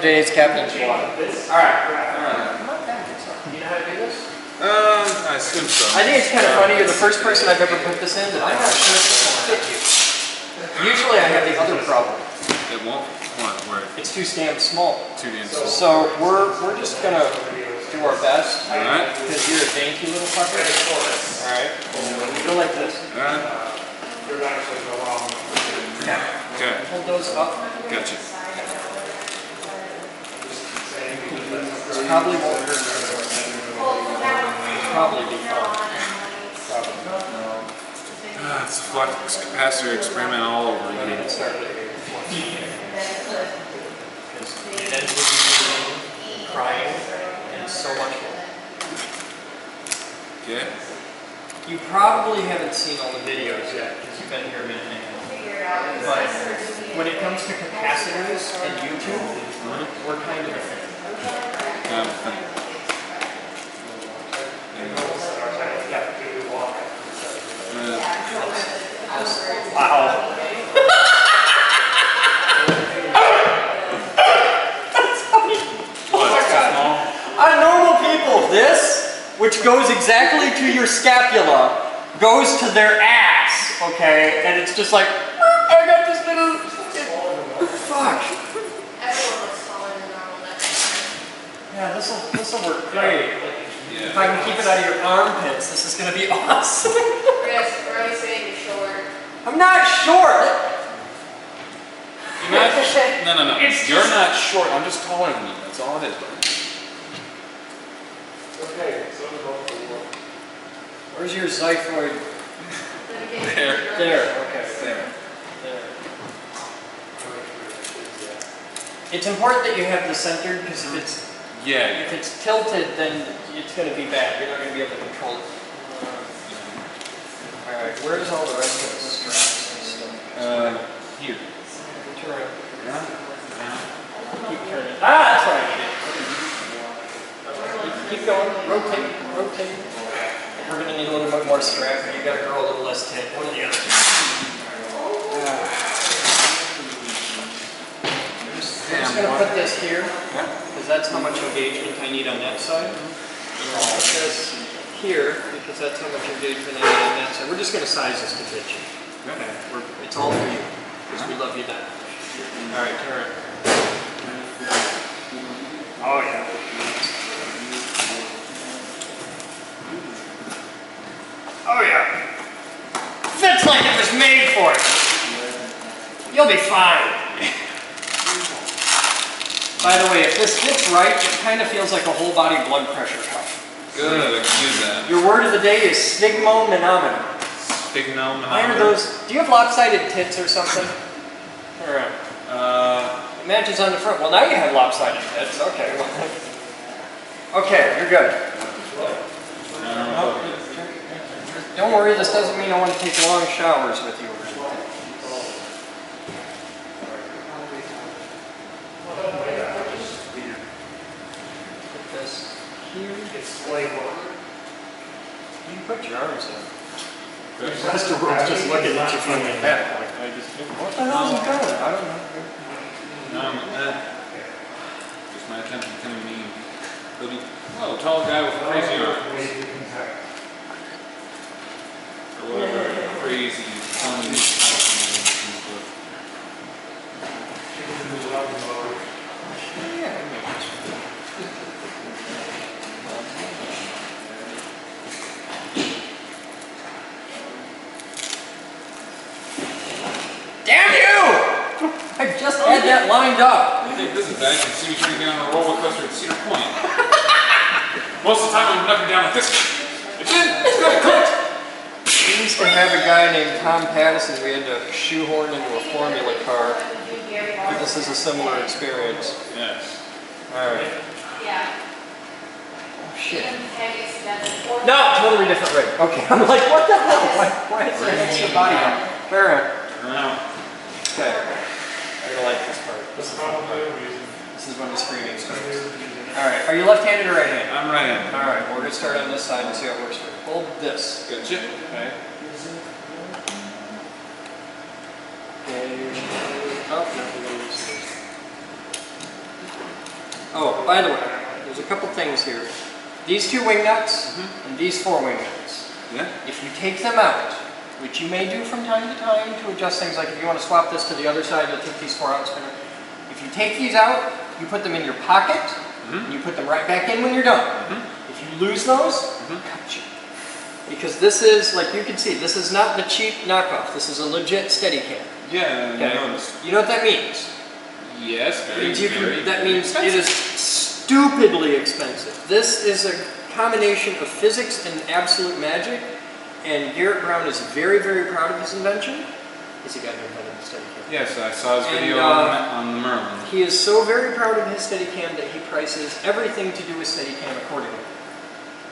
today's captain's walk. Alright. Alright. Come on down, do you know how to do this? I assume so. I think it's kind of funny, you're the first person I've ever put this in, and I'm not sure if this will fit you. Usually I have the other problem. It won't? What? Where? It's too damn small. Too damn small. So we're just gonna do our best. Alright. Because you're a dainty little fucker. Alright. Go like this. Alright. Yeah. Okay. Hold those up. Gotcha. This probably won't hurt. Probably be fun. It's a flux capacitor experiment all over I again. didn't start with it. It ends with you crying and so much more. Okay. You probably haven't seen all the videos yet because you've been here a minute and a half. But when it comes to capacitors and YouTube, we're kind of a thing. Wow. That's funny. What? Oh my God. On normal people, this, which goes exactly to your scapula, goes to their ass, okay? And it's just like, I got this little, fuck. Everyone was smaller than normal next time. Yeah, this'll work great. Yeah. If I can keep it out of your armpits, this is gonna be awesome. Chris, we're already saying you're short. I'm not short. You're not, no. You're not short. I'm just taller than you. That's all it is, buddy. Okay. Where's your xiphoid? There. There. Okay. There. There. It's important that you have this centered because if it's tilted, then it's going to be bad. You're not going to be able to control it. All right. Where's all the rest of the straps and stuff? Here. Turn around. Keep turning. Ah, that's what I needed. Keep going. Rotate. Rotate. We're going to need a little bit more strap. You got to grow a little less tit. One or the other. I'm just going to put this here, because that's how much engagement I need on that side. And I'll put this here, because that's how much engagement I need on that side. We're just going to size this to fit you. Okay. It's all for you, because we love you that much. All right, turn it. Oh, yeah. Oh, yeah. Fits like it was made for it. You'll be fine. By the way, if this fits right, it kind of feels like a whole body blood pressure cuff. Good, I can use that. Your word of the day is stigmomanometer. Stigmomanometer. Mine are those. Do you have lopsided tits or something? Turn around. It matches on the front. Well, now you have lopsided tits. Okay. Okay, you're good. Don't worry, this doesn't mean I want to take long showers with you. Put this here. You can put your arms in. The rest of the world's just looking at you from the back. Like, what the hell is he doing? I don't know. Just my attention becoming mean. Oh, tall guy with crazy arms. Or whatever, crazy, funny. Damn you! I just had that lined up. I think this is bad. You can see me shooting down a roller coaster at Cedar Point. Most of the time I'm knocking down like this. It's in! It's got it cooked! We used to have a guy named Tom Pattison we had to shoehorn into a formula car. But this is a similar experience. Yes. Alright. Yeah. Oh shit. No. No, totally different rig. Okay, I'm like, what the hell? Why is there an extra body on? Alright. Okay. You're gonna like this part. This is fun part. This is when the screaming starts. Alright, are you left-handed or right-handed? I'm right-handed. Alright, we're gonna start on this side and see how it works for you. Hold this. Gotcha. Okay. Okay. Up. Oh, by the way, there's a couple things here. These 2 wing nuts and these 4 wing nuts. Yeah. If you take them out, which you may do from time to time to adjust things, like if you want to swap this to the other side, you'll take these 4 out. If you take these out, you put them in your pocket, and you put them right back in when you're done. If you lose those, cut you. Because this is, like you can see, this is not the cheap knockoff. This is a legit Steadicam. Yeah, Okay. I noticed. You know what that means? Yes, very, That means expensive. it is stupidly expensive. This is a combination of physics and absolute magic, and Garrett Brown is very, very proud of his invention. He's the guy who invented the Steadicam. Yes, I saw his video And, on the Merlin. He is so very proud of his Steadicam that he prices everything to do with Steadicam accordingly.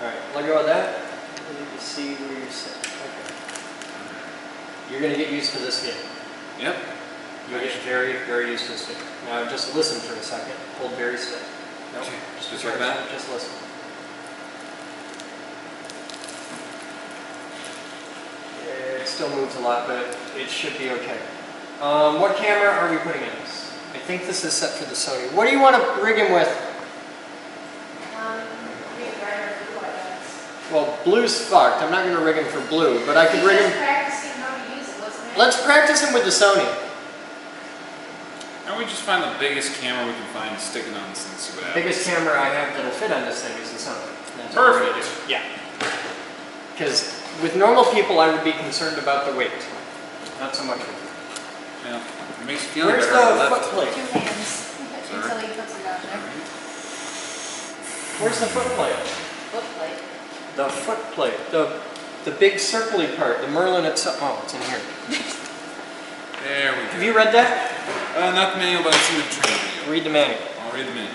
Alright, let go of that. I need to see where you're sitting. Okay. You're going to get used to this game. Yep. You'll get very, very used to this game. Now just listen for a second. Hold very still. Nope. Just like that? Just listen. It still moves a lot, but it should be okay. What camera are we putting in this? I think this is set for the Sony. What do you want to rig him with? Maybe red or blue, I guess. Well, blue's fucked. I'm not going to rig him for blue, but I could rig him. Practicing how to use it, wasn't it? Let's practice him with the Sony. And we just find the biggest camera we can find, stick it on this and see what happens. Biggest camera I have that'll fit on this thing is the Sony. That's what we're gonna do. Yeah. Because with normal people, I would be concerned about the weight. Not so much with you. Yeah. It makes you feel Where's better on the left. foot plate? 2 hands until he puts it down there. Where's the foot plate? Foot plate. The foot plate. The big circly part. The Merlin itself. Oh, it's in here. There we go. Have you read that? Not the manual, but I've seen the training video. Read the manual. I'll read the manual.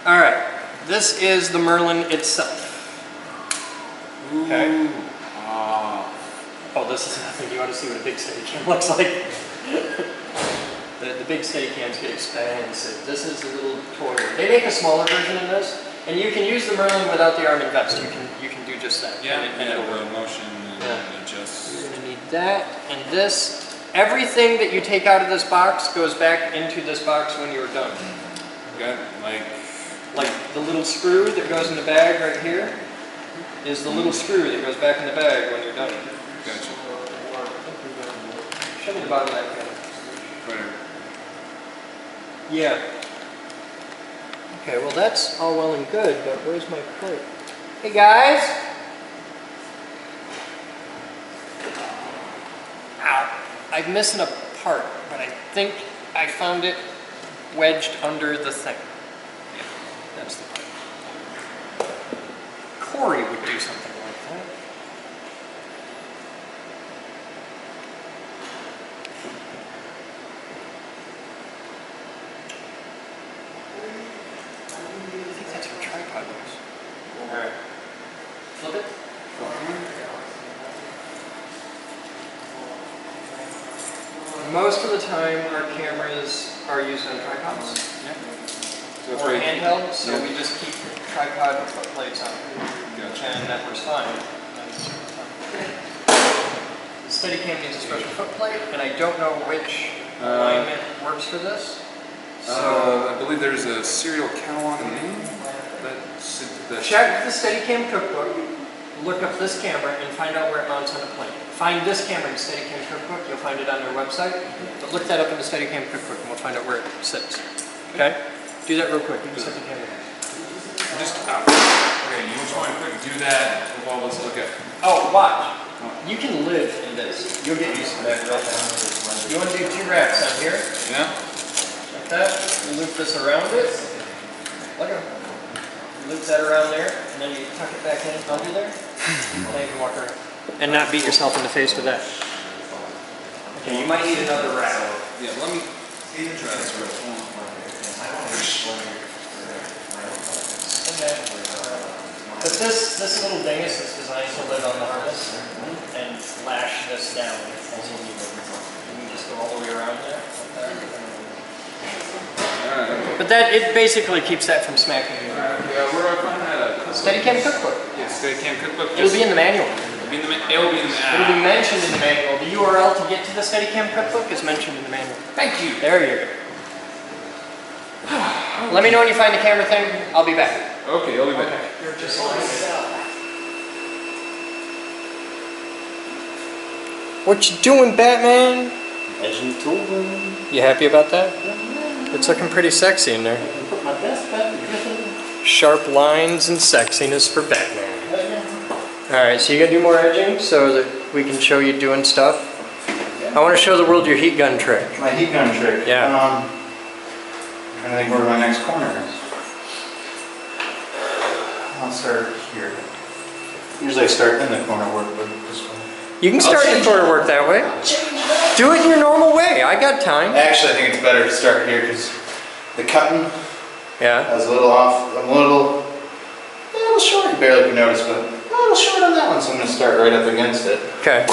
Alright. This is the Merlin itself. Ooh. Okay. Ah. Oh, this is nothing. You want to see what a big Steadicam looks like? The big Steadicams get expensive. This is a little toy. They make a smaller version of this, and you can use the Merlin without the arm and vest. You can do just that. Yeah, and it'll work. the motion and adjust. You're going to need that and this. Everything that you take out of this box goes back into this box when you're done. Got Like the little screw that goes in the bag right here is the little screw that goes back in the bag when you're done. Gotcha. Show me the bottom of that camera. Whatever. Yeah. Okay, well that's all well and good, but where's my plate? Hey guys! Ow. I'm missing a part, but I think I found it wedged under the thing. Yeah, that's the part. Corey would do something like that. I think that's what tripod was. Alright. Flip it. Most of the time, our cameras are used on tripods. Yeah. So it's Or right. handheld, so Yeah. we just keep tripod foot plates on. Gotcha. And that works fine. The Steadicam needs a special foot plate, and I don't know which alignment works for this. So I believe there's a serial catalog name that check the Steadicam cookbook, look up this camera, and find out where it mounts on a plate. Find this camera in the Steadicam cookbook, you'll find it on their website. But look that up in the Steadicam cookbook, and we'll find out where it sits. Okay? Do that real quick. You can set the camera. Just okay. You just want to quick do that while let's look at. Oh, watch. You can live in this. You'll get used to that real fast. You want to do 2 wraps on here, Yeah. like that. You loop this around it. Look at it. Loop that around there, and then you tuck it back in under there. And then you can walk around. And not beat yourself in the face with that. Okay, you might need another wrap. Yeah. Let me try this real quick. Okay. But this little dingus is designed to live on the harness and lash this down as you need it. You can just go all the way around there. Alright. But that, it basically keeps that from smacking you. Yeah, where do I find that? Steadicam cookbook. Yeah, Steadicam cookbook. It'll be in the manual. It'll be in the It'll be in the It'll be mentioned in the manual. The URL to get to the Steadicam cookbook is mentioned in the manual. Thank you. There you go. Let me know when you find the camera thing. I'll be back. Okay, I'll leave it. You're just What you doing, Batman? Edging tool. You happy about that? It's looking pretty sexy in there. Put my best back together. Sharp lines and sexiness for Batman. Alright, so you gotta do more edging so that we can show you doing stuff. I want to show the world your heat gun trick. My heat gun trick. Yeah. I'm trying to think where my next corner is. I'll start here. Usually I start in the corner work, but this one. You can start in corner work that way. Do it in your normal way. I got time. Actually, I think it's better to start here because the cutting Yeah. is a little off. I'm a little short. You barely can notice, but a little short on that one, so I'm going to start right up against it. Okay.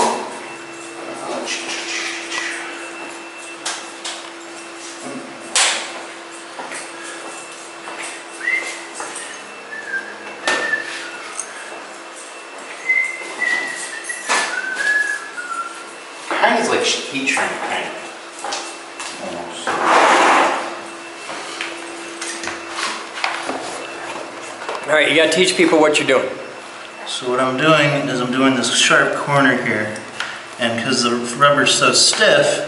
Kind of like heat shrink, kind of. Almost. All right, you got to teach people what you're doing. So what I'm doing is I'm doing this sharp corner here, and because the rubber's so stiff,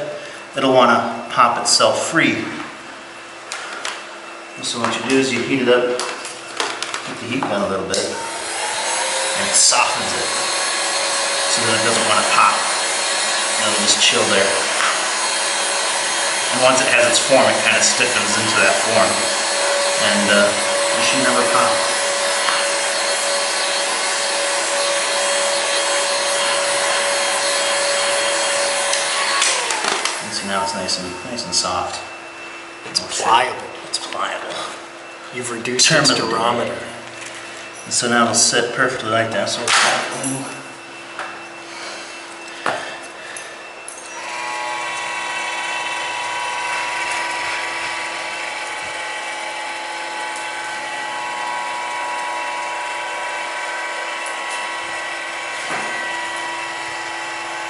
it'll want to pop itself free. And so what you do is you heat it up with the heat gun a little bit, and it softens it, so that it doesn't want to pop. It'll just chill there. And once it has its form, it kind of stiffens into that form, and the machine never pops. See, now it's nice and soft. It's pliable. It's pliable. You've reduced its durometer. And so now it'll sit perfectly like that. So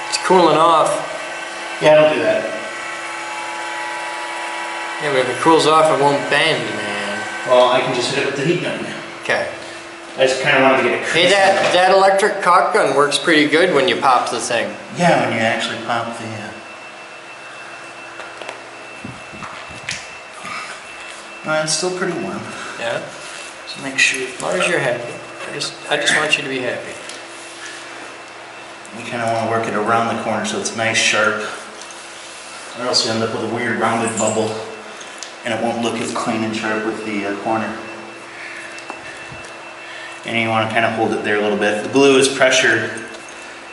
it's cooling off. yeah, don't do that. Yeah, but if it cools off, it won't bend, man. Well, I can just hit it with the heat gun. Okay. I just kind of wanted to get it crisp. Hey, that electric cock gun works pretty good when you pop the thing. Yeah, when you actually pop the. It's still pretty warm. Yeah. So make sure. As long as you're happy. I just want you to be happy. You kind of want to work it around the corner so it's nice, sharp, or else you end up with a weird rounded bubble, and it won't look as clean and sharp with the corner. And you want to kind of hold it there a little bit. The glue is pressure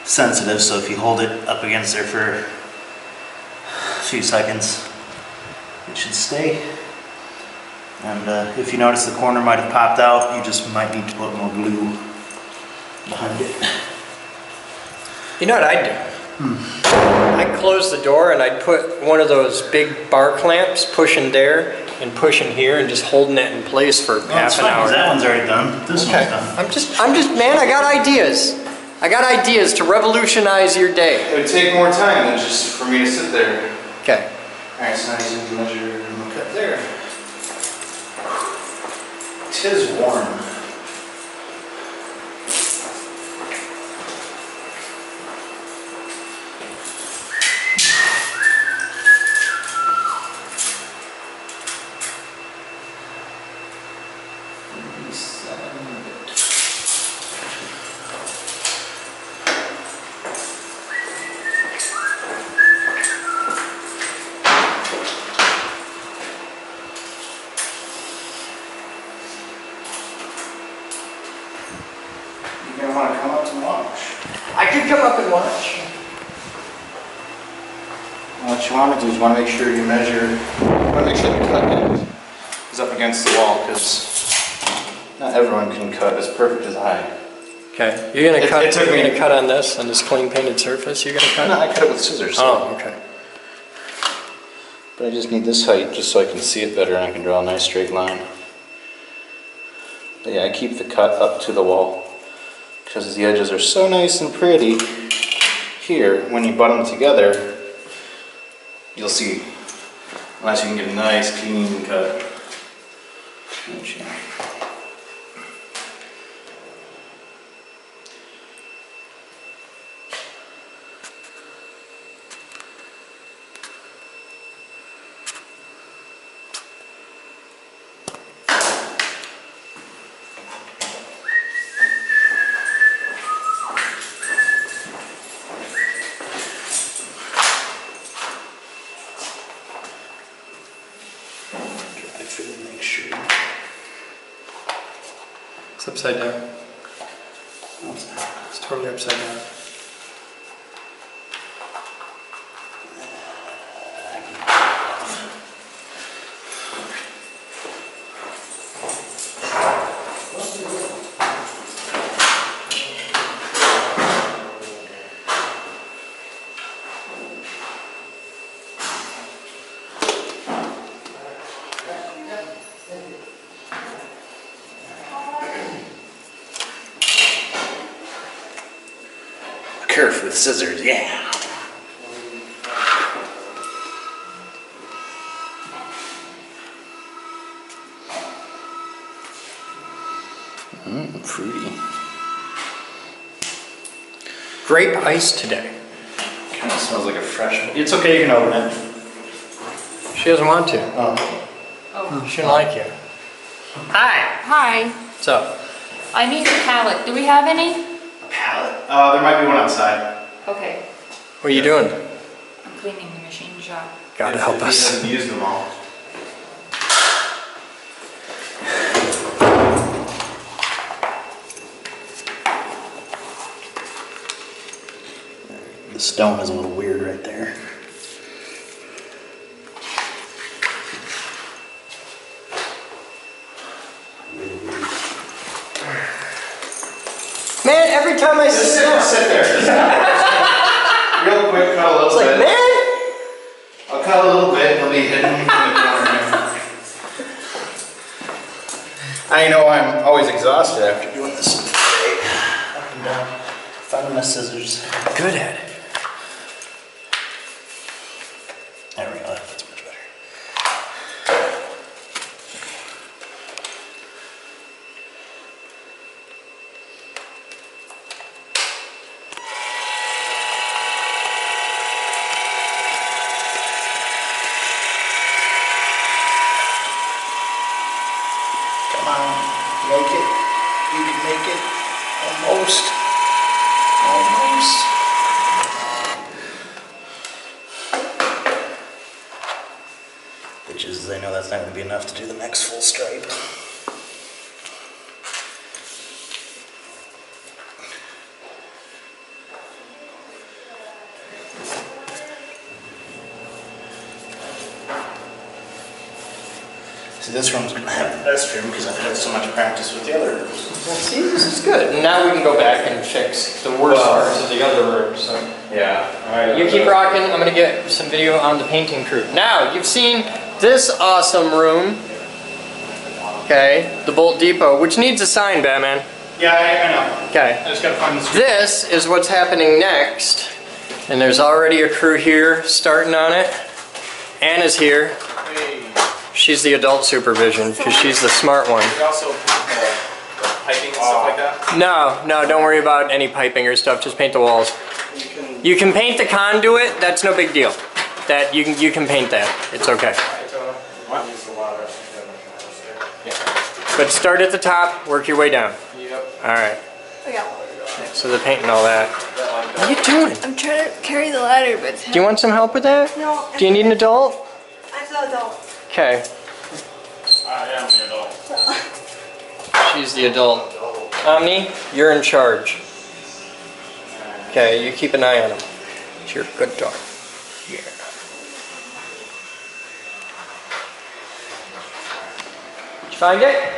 sensitive, so if you hold it up against there for a few seconds, it should stay. And if you notice the corner might have popped out, you just might need to put more glue behind it. You know what I'd do? I'd close the door and I'd put one of those big bar clamps pushing there and pushing here and just holding it in place for half an hour. That one's already done. This one's done. I'm just, man, I got ideas. I got ideas to revolutionize your day. It would take more time than just for me to sit there. Okay. Alright, so now you can measure and cut there. Tis warm. You're going to want to come up and watch. I could come up and watch. And what you want to do is you want to make sure you measure, the cut end is up against the wall, because not everyone can cut as perfect as I. Okay. You're gonna cut. It took me. You're gonna cut on this clean painted surface. You're gonna cut. No, I cut it with scissors. Oh, okay. But I just need this height just so I can see it better and I can draw a nice straight line. But yeah, I keep the cut up to the wall because the edges are so nice and pretty. Here, when you butt them together, you'll see, unless you can get a nice clean cut. Make sure. It's upside down. It's totally upside down. Kerf with scissors, yeah. Fruity. Grape ice today. Kind of smells like a fresh one. It's okay, you can open it. She doesn't want to. Oh. She shouldn't like you. Hi. Hi, What's up? I need a pallet. Do we have any? A pallet? There might be one outside. Okay, What are you doing? I'm cleaning the machine shop. Gotta help He us. hasn't used them all. The stone is a little weird right there. Really weird. Man, every time I see Just sit there. Just real quick, cut a little it's like, bit. man. I'll cut a little bit. It'll be hidden in the corner. I know I'm always exhausted after doing this. Up and down. Found my scissors. Good at it. There we go. That's much better. Come on, make it. You can make it. Almost. Almost. Bitches, they know that's not going to be enough to do the next full stripe. See, this room's going to have the best room because I've had so much practice with the other rooms. See, this is good. And now we can go back and fix the worst parts of the other room. So Yeah. Alright, you keep rocking. I'm gonna get some video on the painting crew. Now, you've seen this awesome room. Okay, the Bolt Depot, which needs a sign, Batman. Yeah, I know. Okay. I just got to find the street. This is what's happening next. And there's already a crew here starting on it. Anna's here. She's the adult supervision because she's the smart one. We also piping and stuff like that. No, don't worry about any piping or stuff. Just paint the walls. You can paint the conduit. That's no big deal. That you can paint that. It's okay. But start at the top, work your way down. Yep. All right. Yeah. So the paint and all that. What are you doing? I'm trying to carry the ladder, but Do you want some help with that? no. Do you need an adult? I'm the adult. Okay. I am the adult. She's the adult. Omni, you're in charge. Okay, you keep an eye on him. You're a good dog. Yeah. Did you find it?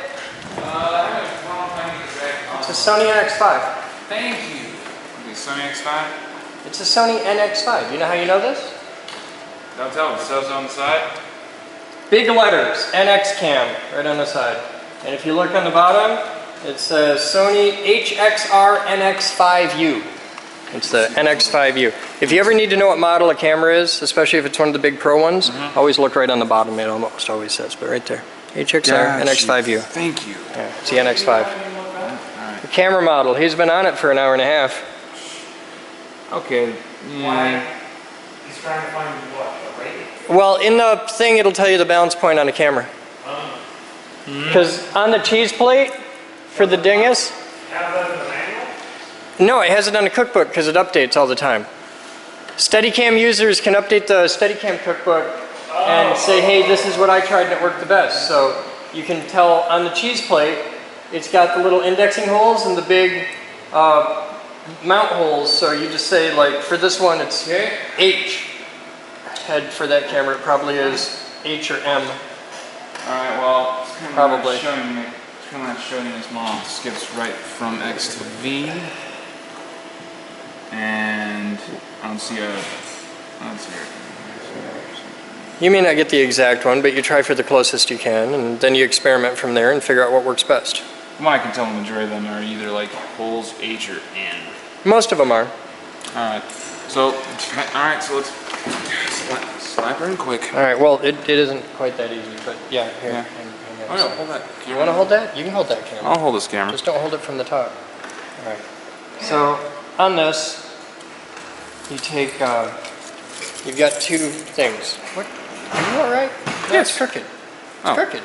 It's a Sony NX5. Thank you. The Sony X5? It's a Sony NX5. You know how you know this? Don't tell me. It says on the side. Big letters, NX Cam, right on the side. And if you look on the bottom, it says Sony HXR NX5U. It's the NX5U. If you ever need to know what model a camera is, especially if it's one of the big pro ones, always look right on the bottom. It almost always says, but right there. HXR, NX5U. Thank you. Yeah, it's the NX5. The camera model, he's been on it for an hour and a half. Okay. Yeah. He's trying to find what, a rating? Well, in the thing, it'll tell you the balance point on the camera. Because on the cheese plate for the dingus, Have that in the manual? no, it has it on the cookbook because it updates all the time. Steadicam users can update the Steadicam cookbook and say, hey, this is what I tried and it worked the best. So you can tell on the cheese plate, it's got the little indexing holes and the big mount holes. So you just say, like, for this one, it's H. Head for that camera, it probably is H or M. Alright, well, it's kind of Probably. not showing me. It's kind of not showing me this model. It skips right from X to V. And I don't see a. I don't see it. You may not get the exact one, but you try for the closest you can, and then you experiment from there and figure out what works best. Well, I can tell the majority of them are either like holes H or N. Most of them are. Alright, so let's slap her in quick. All right, well, it isn't quite that easy, but yeah, here. Yeah. hang Oh on a no, second. hold that. You want to hold that? You can hold that camera. I'll hold this camera. Just don't hold it from the top. All right. So on this, you take, you've got two things. What? Are you all right? No, it's crooked. It's Oh. crooked.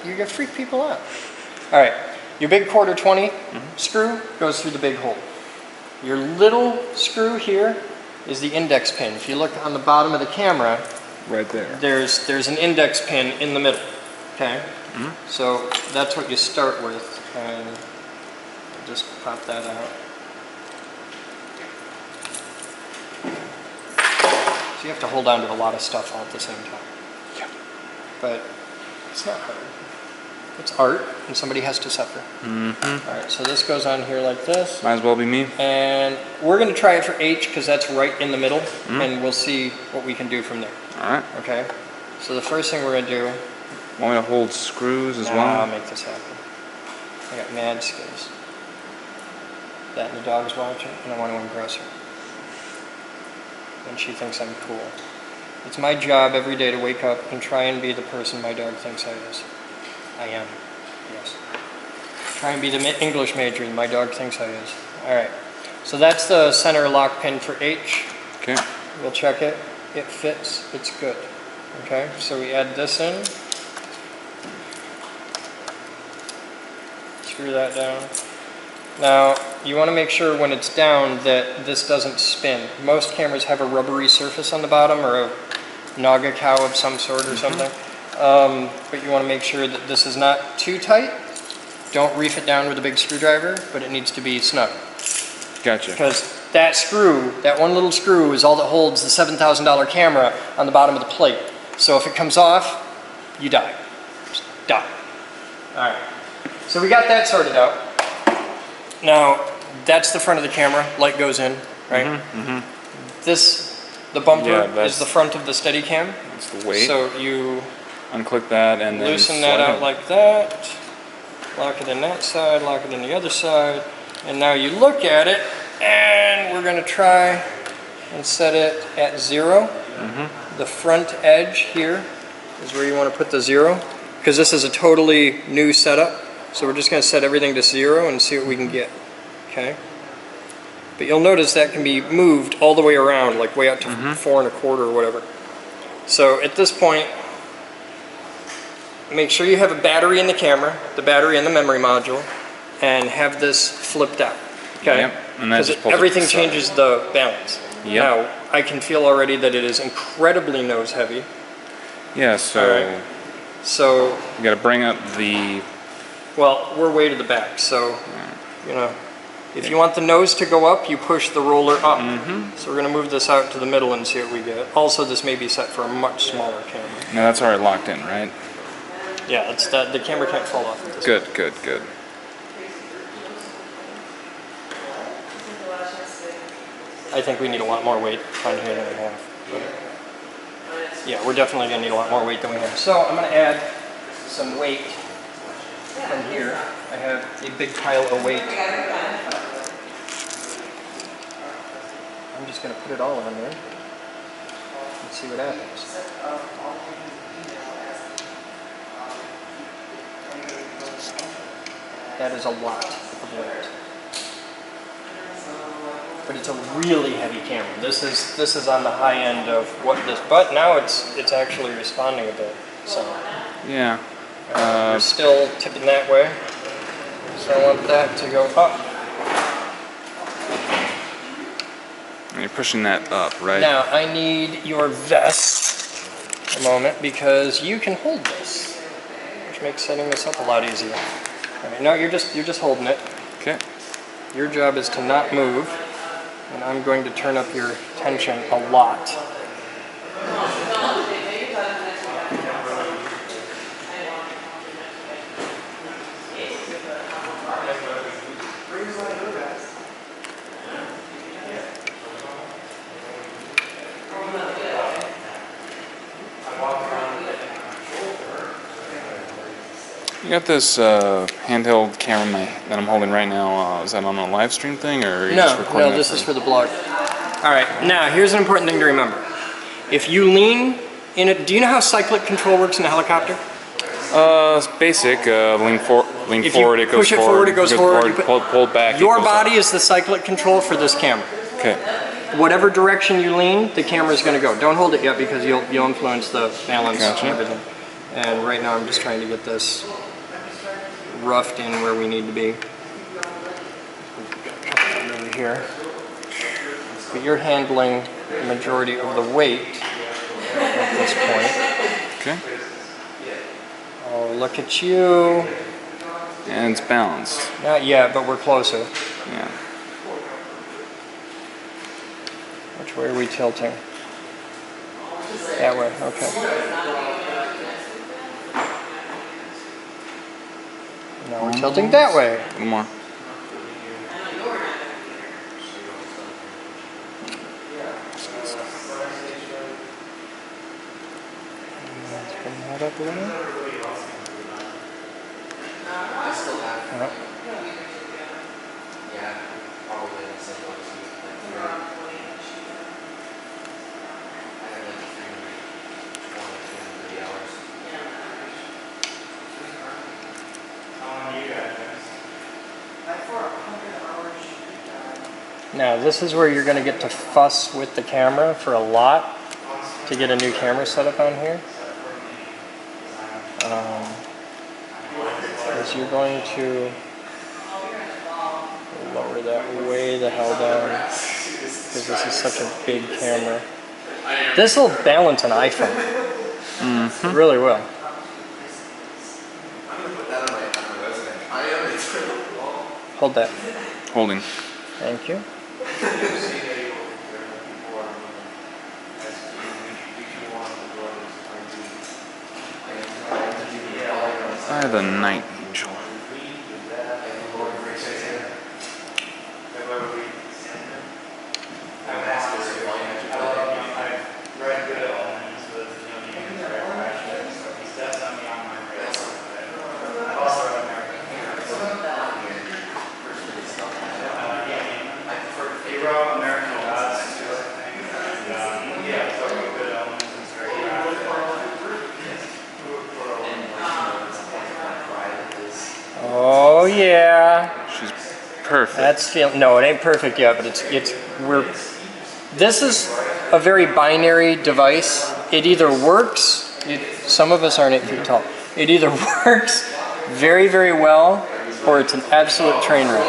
You're gonna freak people out. All right. Your big quarter 20 screw goes through the big hole. Your little screw here is the index pin. If you look on the bottom of the camera, Right there. there's an index pin in the middle. Okay. So that's what you start with, and just pop that out. So you have to hold on to a lot of stuff all at the same time. Yeah. But it's not hard. It's art, and somebody has to suffer. All right, so this goes on here like this. Might as well be me. And we're going to try it for H because that's right in the middle, and we'll see what we can do from there. Alright. Okay? So the first thing we're going to do... Want me to hold screws as I'll well? make this happen. I got mad skills. That and the dog's watching, and I want to impress her. And she thinks I'm cool. It's my job every day to wake up and try and be the person my dog thinks I is. I am. Yes. Try and be the English major my dog thinks I is. Alright. So that's the center lock pin for H. Okay. We'll check it. It fits. It's good. Okay, so we add this in. Screw that down. Now, you want to make sure when it's down that this doesn't spin. Most cameras have a rubbery surface on the bottom or a naga cow of some sort or something. But you want to make sure that this is not too tight. Don't reef it down with a big screwdriver, but it needs to be snug. Gotcha. Because that screw, that one little screw, is all that holds the $7,000 camera on the bottom of the plate. So if it comes off, you die. Just die. Alright. So we got that sorted out. Now, that's the front of the camera. Light goes in, right? The bumper is the front of the Steadicam. It's the weight. So you Unclick that and then loosen that slide out it. like that. Lock it in that side, lock it in the other side. And now you look at it, and we're going to try and set it at 0. The front edge here is where you want to put the 0, because this is a totally new setup. So we're just going to set everything to 0 and see what we can get. Okay. But you'll notice that can be moved all the way around, like way out to 4 1/4 or whatever. So at this point, make sure you have a battery in the camera, the battery in the memory module, and have this flipped out. Okay? Yep. And that Because just pulls it everything to the changes the balance. Yep. Now, I can feel already that it is incredibly nose heavy. Yeah, so Alright. So, you gotta bring up the well, we're way to the back, so, you know, if you want the nose to go up, you push the roller up. So we're going to move this out to the middle and see what we get. Also, this may be set for a much smaller camera. No, that's already locked in, right? Yeah, it's that the camera can't fall off of this. Good, good, good. I think we need a lot more weight on here than we have. Yeah, we're definitely going to need a lot more weight than we have. So I'm going to add some weight from here. I have a big pile of weight. I'm just going to put it all on there and see what happens. That is a lot of weight. But it's a really heavy camera. This is on the high end of what this, but now it's actually responding a bit. So Yeah. you're still tipping that way. So I want that to go up. And you're pushing that up, right? Now I need your vest a moment because you can hold this, which makes setting this up a lot easier. All right, no, you're just holding it. Okay. Your job is to not move, and I'm going to turn up your tension a lot. You got this handheld camera that I'm holding right now. Is that on a live stream thing, or are you just recording No, it this is for the blog. All right, now here's an important thing to remember. If you lean in it, do you know how cyclic control works in a helicopter? It's basic. Lean If forward, you it goes push it forward. it goes forward. You Pull back. Your it goes body up. is the cyclic control for this camera. Okay. Whatever direction you lean, the camera is going to go. Don't hold it yet because you'll influence the balance Gotcha. and everything. And right now I'm just trying to get this roughed in where we need to be. Over here. But you're handling the majority of the weight at this point. Okay. Oh, look at you. And it's balanced. Not yet, but we're closer. Yeah. Which way are we tilting? That way, okay. Now we're tilting that way. One more. Let's bring that up a little. Yep. Now this is where you're going to get to fuss with the camera for a lot to get a new camera set up on here. Is you're going to lower that way the hell down because this is such a big camera. This will balance an iPhone. It really will. Hold that. Holding. Thank you. I have a night angel. Oh yeah. She's perfect. That's feeling. No, it ain't perfect yet, but we're. This is a very binary device. It either works. Some of us aren't 8 feet tall. It either works very, very well, or it's an absolute train wreck.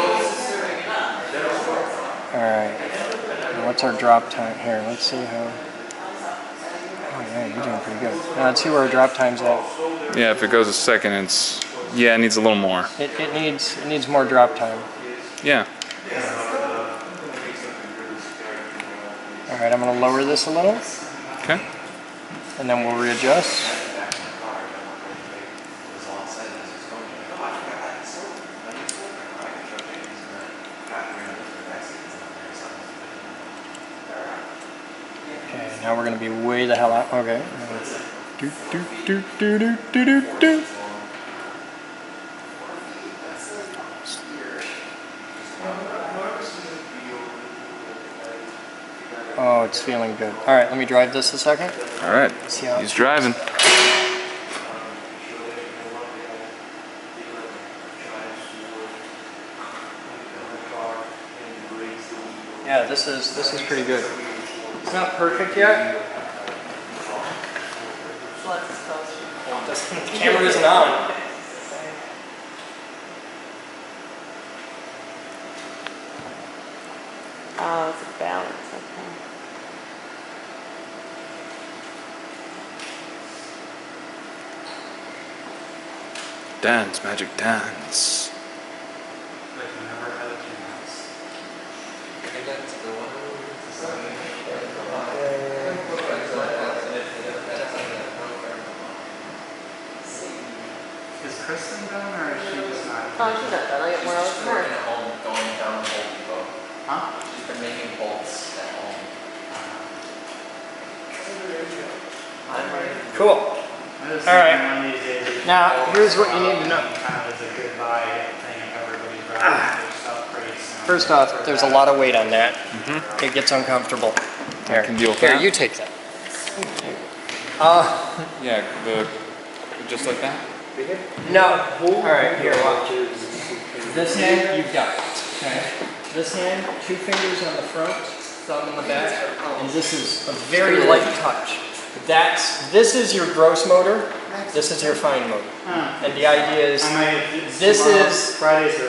All right. Now what's our drop time here? Let's see how. Oh yeah, you're doing pretty good. Now let's see where our drop time's at. Yeah, if it goes a second, it needs a little more. It needs more drop time. Yeah. All right, I'm going to lower this a little, Okay. and then we'll readjust. Okay, now we're going to be way the hell out. Okay. Do, do, do, do, do, do, do, do. Oh, it's feeling good. All right, let me drive this a second. All right. See how He's driving. Yeah, this is pretty good. It's not perfect yet. The camera isn't on. Oh, it's a balance, okay. Dance, magic dance. Is Kristen done or is she just not? Oh, she's not done, I get more hours from her. Going down Home Depot. Huh? She's been making bolts at home. I'm ready. Cool. All right. Now, here's what you need to know. Kind of is a goodbye thing if everybody's driving their stuff pretty soon. First off, there's a lot of weight on that. It gets uncomfortable. Here, can deal with here, that. you take that. Yeah, just like that. No. All right, here, watch. This hand, you've got. Okay. This hand, 2 fingers on the front, thumb in the back, and this is a very light touch. This is your gross motor. This is your fine motor. And the idea is, this is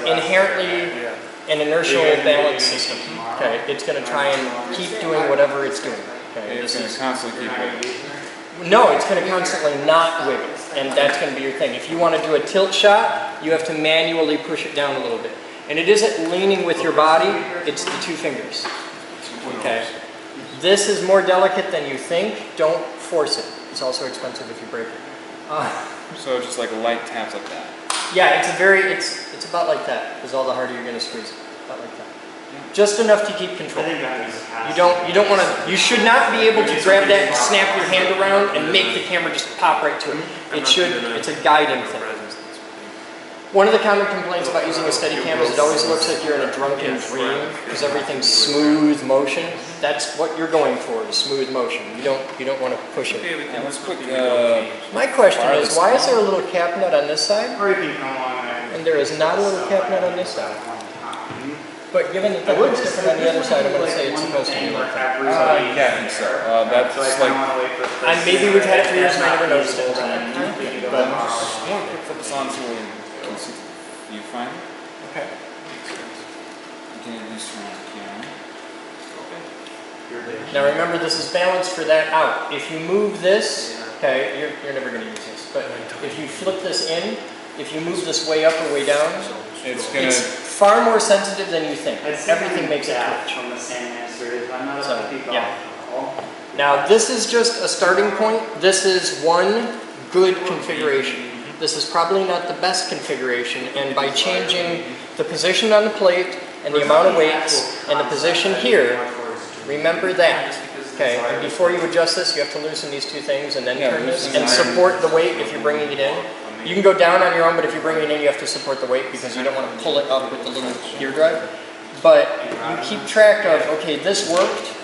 inherently an inertial balance system. Okay, it's going to try and keep doing whatever it's doing. Okay, It's going to constantly keep it. No, it's going to constantly not wiggle, and that's going to be your thing. If you want to do a tilt shot, you have to manually push it down a little bit. And it isn't leaning with your body, it's the 2 fingers. Okay. This is more delicate than you think. Don't force it. It's also expensive if you break it. So just like light taps like that. Yeah, it's about like that. Is all the harder you're going to squeeze it. About like that. Just enough to keep control. You don't want to. You should not be able to grab that and snap your hand around and make the camera just pop right to it. It's a guiding thing. One of the common complaints about using a Steadicam is it always looks like you're in a drunken dream because everything's smooth motion. That's what you're going for, is smooth motion. You don't want to push it. Yeah, let's put, My question is, why is there a little cap nut on this side Or you can come along and there is not a little cap nut on this side? But given that that looks different on the other side, I'm going to say it's supposed to be like that. yeah, I think so. That's like, And maybe we've had it for years and I never noticed it. But I want to put this on so we can see. You find it? okay. You can at least turn on the camera. Now remember, this is balanced for that out. If you move this, okay, you're never going to use this. But if you flip this in, if you move this way up or way down, It's gonna. it's far more sensitive than you think. Everything makes it twitch. From the same answer. I'm not So, a people. yeah. Now this is just a starting point. This is one good configuration. This is probably not the best configuration, and by changing the position on the plate and the amount of weights and the position here, remember that. Okay, and before you adjust this, you have to loosen these 2 things and then turn this and support the weight if you're bringing it in. You can go down on your own, but if you're bringing it in, you have to support the weight because you don't want to pull it up with the little gear drive. But you keep track of, okay, this worked,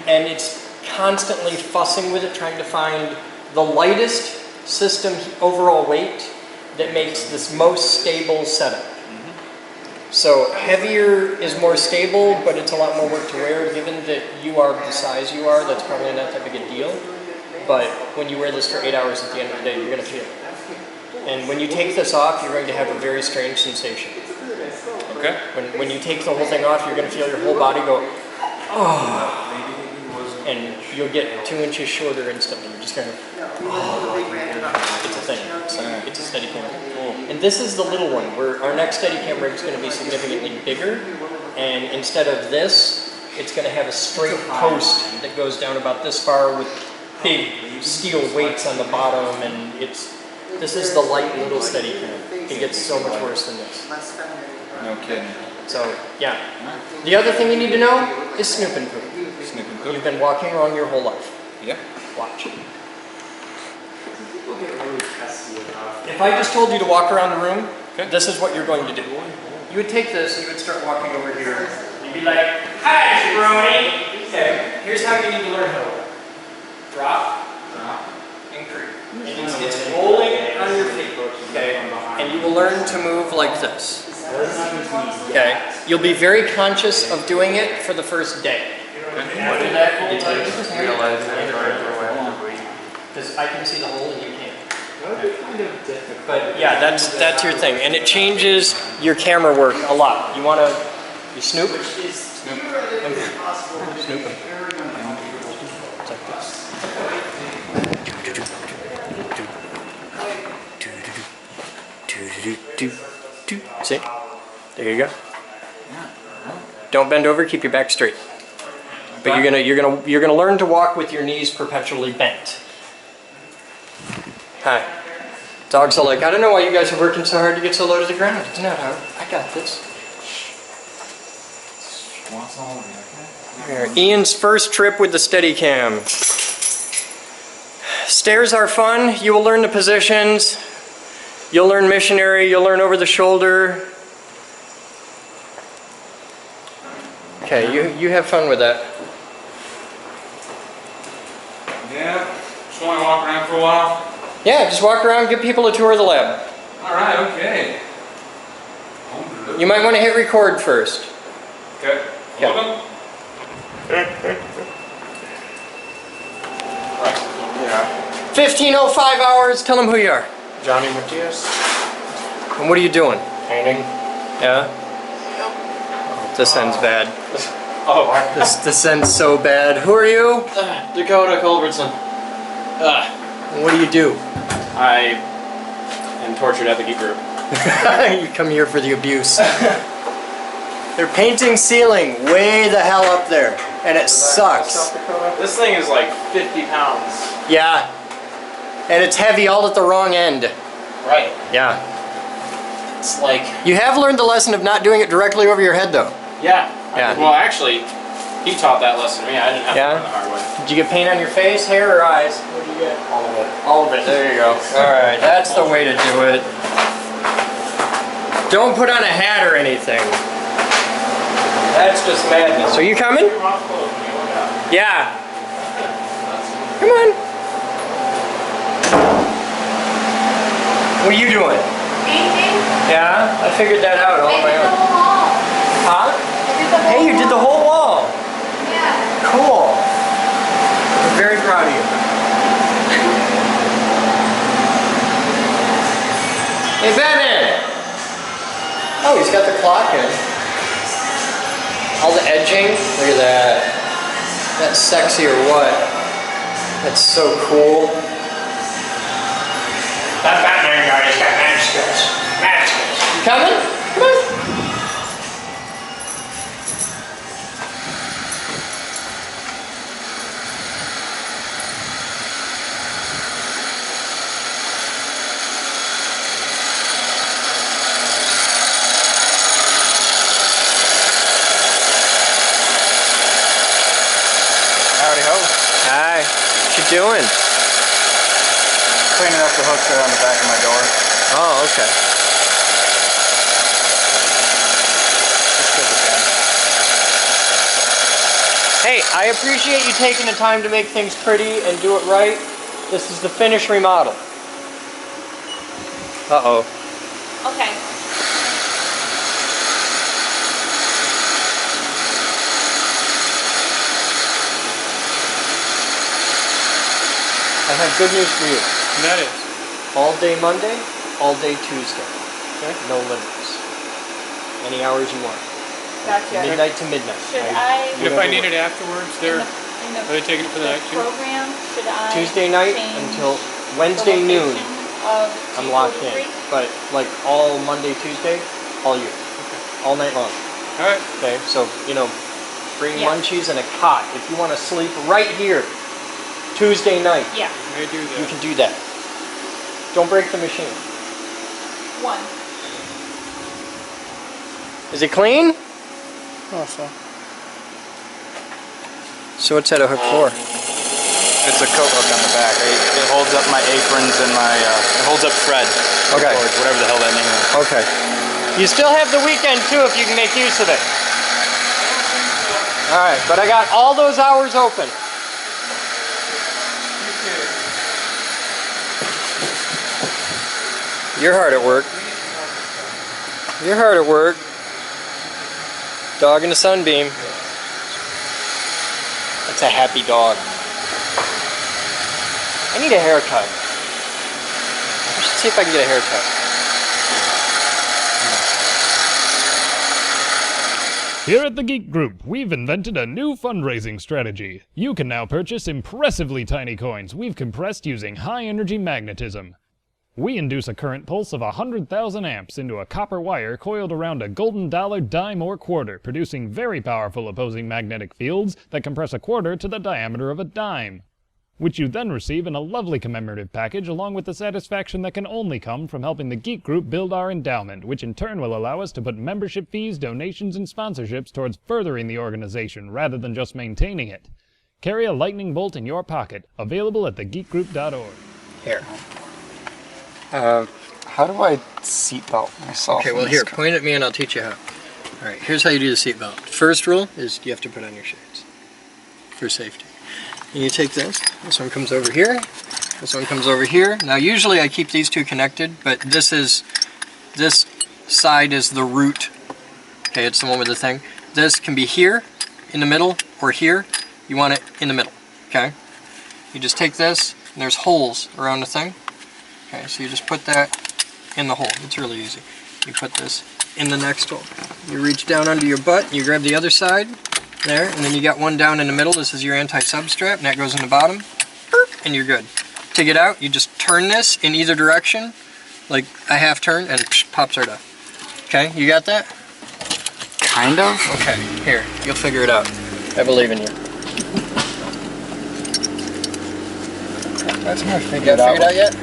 and it's constantly fussing with it, trying to find the lightest system overall weight that makes this most stable setup. So heavier is more stable, but it's a lot more work to wear. Given that you are the size you are, that's probably not that big a deal. But when you wear this for 8 hours at the end of the day, you're going to feel it. And when you take this off, you're going to have a very strange sensation. Okay. When you take the whole thing off, you're going to feel your whole body go, oh. And you'll get 2 inches shorter instantly. You're just kind of, oh. It's a thing. It's a Steadicam. And this is the little one, where our next Steadicam rig is going to be significantly bigger. And instead of this, it's going to have a straight post that goes down about this far with big steel weights on the bottom. And this is the light little Steadicam. It gets so much worse than this. No kidding. So, yeah. The other thing you need to know is snoop and poop. Snoop and poop. You've been walking wrong your whole life. Yep. Watch. If I just told you to walk around the room, this is what you're going to do. You would take this and you would start walking over here. You'd be like, hi, jabroni. Okay, here's how you need to learn how to walk. Drop, and creep. And it's rolling on your feet, okay? And you will learn to move like this. Okay? You'll be very conscious of doing it for the first day. After that, you just realize because I can see the hole and you can't. But yeah, that's your thing, and it changes your camera work a lot. You snoop? Snoop him. It's like this. See? There you go. Don't bend over. Keep your back straight. But you're gonna learn to walk with your knees perpetually bent. Hi. Dogs are like, I don't know why you guys are working so hard to get so low to the ground. It's not hard. I got this. Here, Ian's first trip with the Steadicam. Stairs are fun. You will learn the positions. You'll learn missionary. You'll learn over the shoulder. Okay, you have fun with that. Yeah, just want to walk around for a while. Yeah, just walk around, give people a tour of the lab. All right, okay. You might want to hit record first. Okay. Yeah. Welcome. Yeah. 15:05 hours. Tell them who you are. Johnny Matias. And what are you doing? Painting. Yeah. Oh, this ends bad. Oh, This ends so bad. Who are you? Dakota Culbertson. What do you do? I am tortured at the geek group. You come here for the abuse. They're painting ceiling way the hell up there, and it sucks. This thing is like 50 pounds. Yeah. And it's heavy all at the wrong end. Right. Yeah. It's like, You have learned the lesson of not doing it directly over your head, though. yeah. Yeah. Well, actually, he taught that lesson to me. I didn't have to learn the hard way. Did you get paint on your face, hair, or eyes? What did you get? All of it. All of it. There you go. Alright, that's the way to do it. Don't put on a hat or anything. That's just madness. Are you coming? Yeah. Come on. What are you doing? Painting? Yeah, I figured that out all on my Painted the own. whole wall. Huh? I did the whole Hey, you did the whole wall. Yeah. Cool. I'm very proud of you. Hey, Batman! Oh, he's got the clock in. All the edging. Look at that. That's sexy or what? That's so cool. That Batman guy has got mad skills. Mad skills. You coming? Come on. Howdy ho. Hi. What you doing? Cleaning up the hooks that are on the back of my door. Oh, okay. Hey, I appreciate you taking the time to make things pretty and do it right. This is the finished remodel. Uh-oh. Okay. I have good news for you. And that is. All day Monday, all day Tuesday. Okay? No limits. Any hours you want. Gotcha. Midnight to midnight. Should I, And if I need it afterwards, in they're the are they taking it for the night too? program, should I Tuesday night change until the Wednesday noon. location of I'm locked in. 243? But like all Monday, Tuesday, all year. All night long. All right. Okay, so, you know, bring Yeah. munchies and a cot. If you want to sleep right here, Tuesday night, Yeah, I do that. you can do that. Don't break the machine. one. Is it clean? Oh, so. So what's that a hook for? It's a coat hook on the back. It holds up my aprons and my, it holds up thread. Okay. Cords, whatever the hell that name is. Okay. You still have the weekend too if you can make use of it. Alright, but I got all those hours open. You're hard at work. You're hard at work. Dog in the sunbeam. That's a happy dog. I need a haircut. I should see if I can get a haircut. Here at the Geek Group, we've invented a new fundraising strategy. You can now purchase impressively tiny coins we've compressed using high-energy magnetism. We induce a current pulse of 100,000 amps into a copper wire coiled around a golden dollar, dime, or quarter, producing very powerful opposing magnetic fields that compress a quarter to the diameter of a dime, which you then receive in a lovely commemorative package along with the satisfaction that can only come from helping the Geek Group build our endowment, which in turn will allow us to put membership fees, donations, and sponsorships towards furthering the organization rather than just maintaining it. Carry a lightning bolt in your pocket, available at thegeekgroup.org. Here. How do I seatbelt myself? Okay, well here, point at me and I'll teach you how. Alright, here's how you do the seatbelt. First rule is you have to put on your shades for safety. And you take this one comes over here, this one comes over here. Now usually I keep these two connected, but this side is the root. Okay, it's the one with the thing. This can be here, in the middle, or here. You want it in the middle, okay? You just take this, and there's holes around the thing. Okay, so you just put that in the hole. It's really easy. You put this in the next hole. You reach down under your butt, and you grab the other side, there, and then you got one down in the middle. This is your anti-sub strap, and that goes in the bottom, and you're good. To get out, you just turn this in either direction, like a half turn, and it pops right up. Okay, you got that? Kind of. Okay, here, you'll figure it out. I believe in you. That's how I You figured got it figured out yet?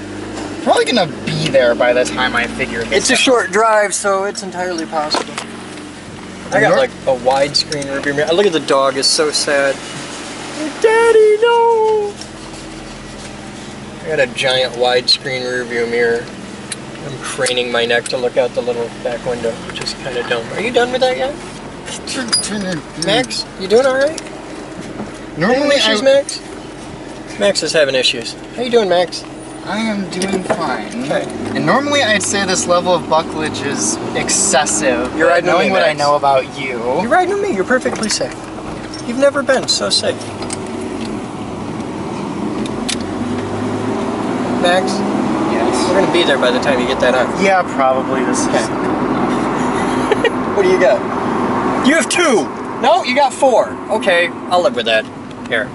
Probably gonna be there by the time I figure this It's a short drive, so it's entirely possible. I got like a widescreen rearview mirror. Look at the dog, it's so sad. Daddy, no! I got a giant widescreen rearview mirror. I'm craning my neck to look out the little back window, which is kind of dumb. Are you done with that yet? Max, you doing alright? Normally issues, Max? Max is having issues. How you doing, Max? I am doing fine. Okay. And normally I'd say this level of bucklage is excessive. You're riding with knowing me, what I Max. know about you. You're riding with me, you're perfectly safe. You've never been so safe. Max, Yes. we're gonna be there by the time you get that on. Yeah, probably. This is Okay. good enough. What do you got? You have 2! No, you got 4. Okay, I'll live with that. Here.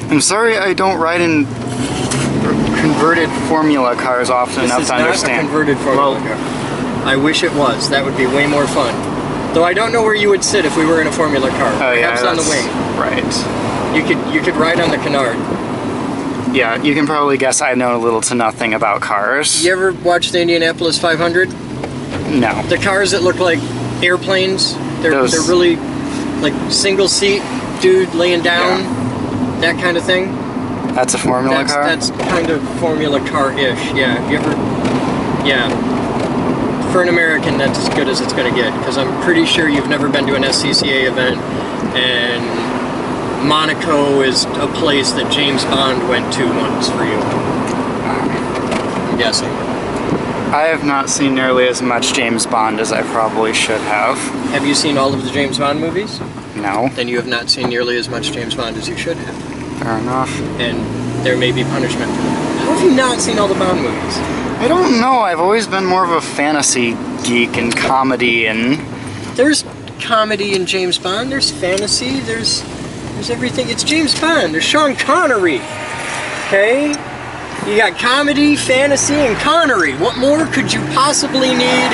I'm sorry I don't ride in converted formula cars often This enough is to not a understand. converted formula car. I wish it was. That would be way more fun. Though I don't know where you would sit if we were in a formula car. Oh yeah, Perhaps on the that's wing. right. You could ride on the canard. Yeah, you can probably guess I know little to nothing about cars. You ever watch the Indianapolis 500? No. The cars that look like airplanes. They're really like single seat dude laying down. That kind of thing. That's a formula car? That's kind of formula car-ish, yeah. You ever... Yeah. For an American, that's as good as it's gonna get, because I'm pretty sure you've never been to an SCCA event, and Monaco is a place that James Bond went to once for you. I'm guessing. I have not seen nearly as much James Bond as I probably should have. Have you seen all of the James Bond movies? No. Then you have not seen nearly as much James Bond as you should have. Fair enough. And there may be punishment for that. How have you not seen all the Bond movies? I don't know. I've always been more of a fantasy geek and comedy and... There's comedy in James Bond, there's fantasy, there's everything. It's James Bond, there's Sean Connery, okay? You got comedy, fantasy, and Connery. What more could you possibly need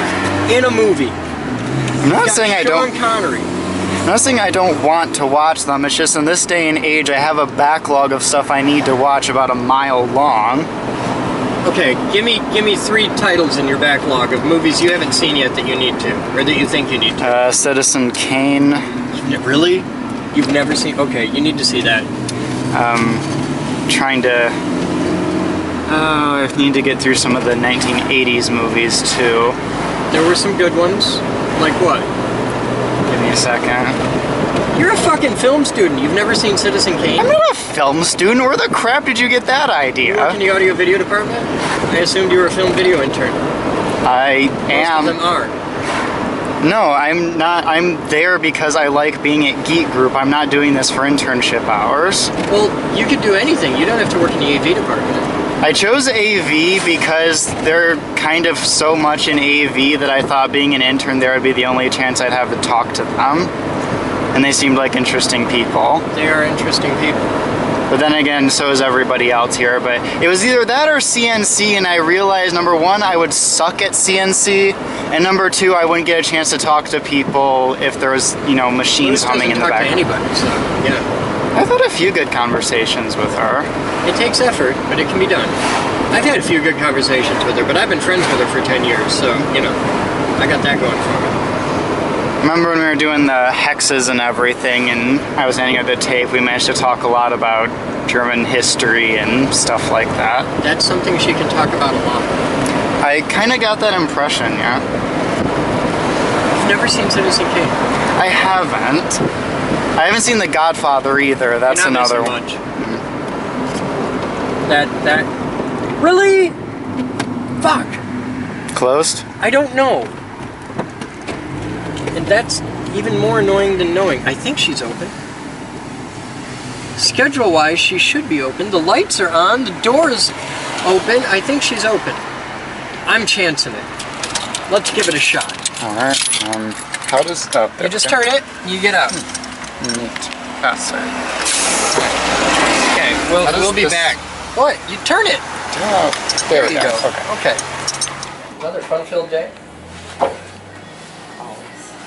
in a movie? I'm not saying I don't... Sean Connery. I'm not saying I don't want to watch them, it's just in this day and age I have a backlog of stuff I need to watch about a mile long. Okay, give me 3 titles in your backlog of movies you haven't seen yet that you need to, or that you think you need to. Citizen Kane. Really? You've never seen? Okay, you need to see that. Trying to... I need to get through some of the 1980s movies too. There were some good ones. Like what? Give me a second. You're a fucking film student. You've never seen Citizen Kane? I'm not a film student. Where the crap did you get that You idea? work in the audio video department? I assumed you were a film video intern. I Most of them am. are. No, I'm not. I'm there because I like being at Geek Group. I'm not doing this for internship hours. Well, you could do anything. You don't have to work in the AV department. I chose AV because they're kind of so much in AV that I thought being an intern there would be the only chance I'd have to talk to them. And they seemed like interesting people. They are interesting people. But then again, so is everybody else here. But it was either that or CNC, and I realized, number one, I would suck at CNC, and number two, I wouldn't get a chance to talk to people if there was, you know, machines Bruce humming in doesn't the talk to background. anybody, so, yeah. I've had a few good conversations with her. It takes effort, but it can be done. I've had a few good conversations with her, but I've been friends with her for 10 years, so, you know, I got that going for me. Remember when we were doing the hexes and everything, and I was handing her the tape, we managed to talk a lot about German history and stuff like that. That's something she can talk about a lot. I kind of got that impression, yeah. You've never seen Citizen Kane? I haven't. I haven't seen The Godfather either. That's You're not another missing one. much. That... Really? Fuck. Closed? I don't know. And that's even more annoying than knowing. I think she's open. Schedule-wise, she should be open. The lights are on, the door's open. I think she's open. I'm chancing it. Let's give it a shot. Alright, how does... Oh, there You just turn it, you get out. Neat. That's it. Okay, How does we'll be this- back. What? You turn it. Oh, there we you go. go. Okay. Another fun-filled day.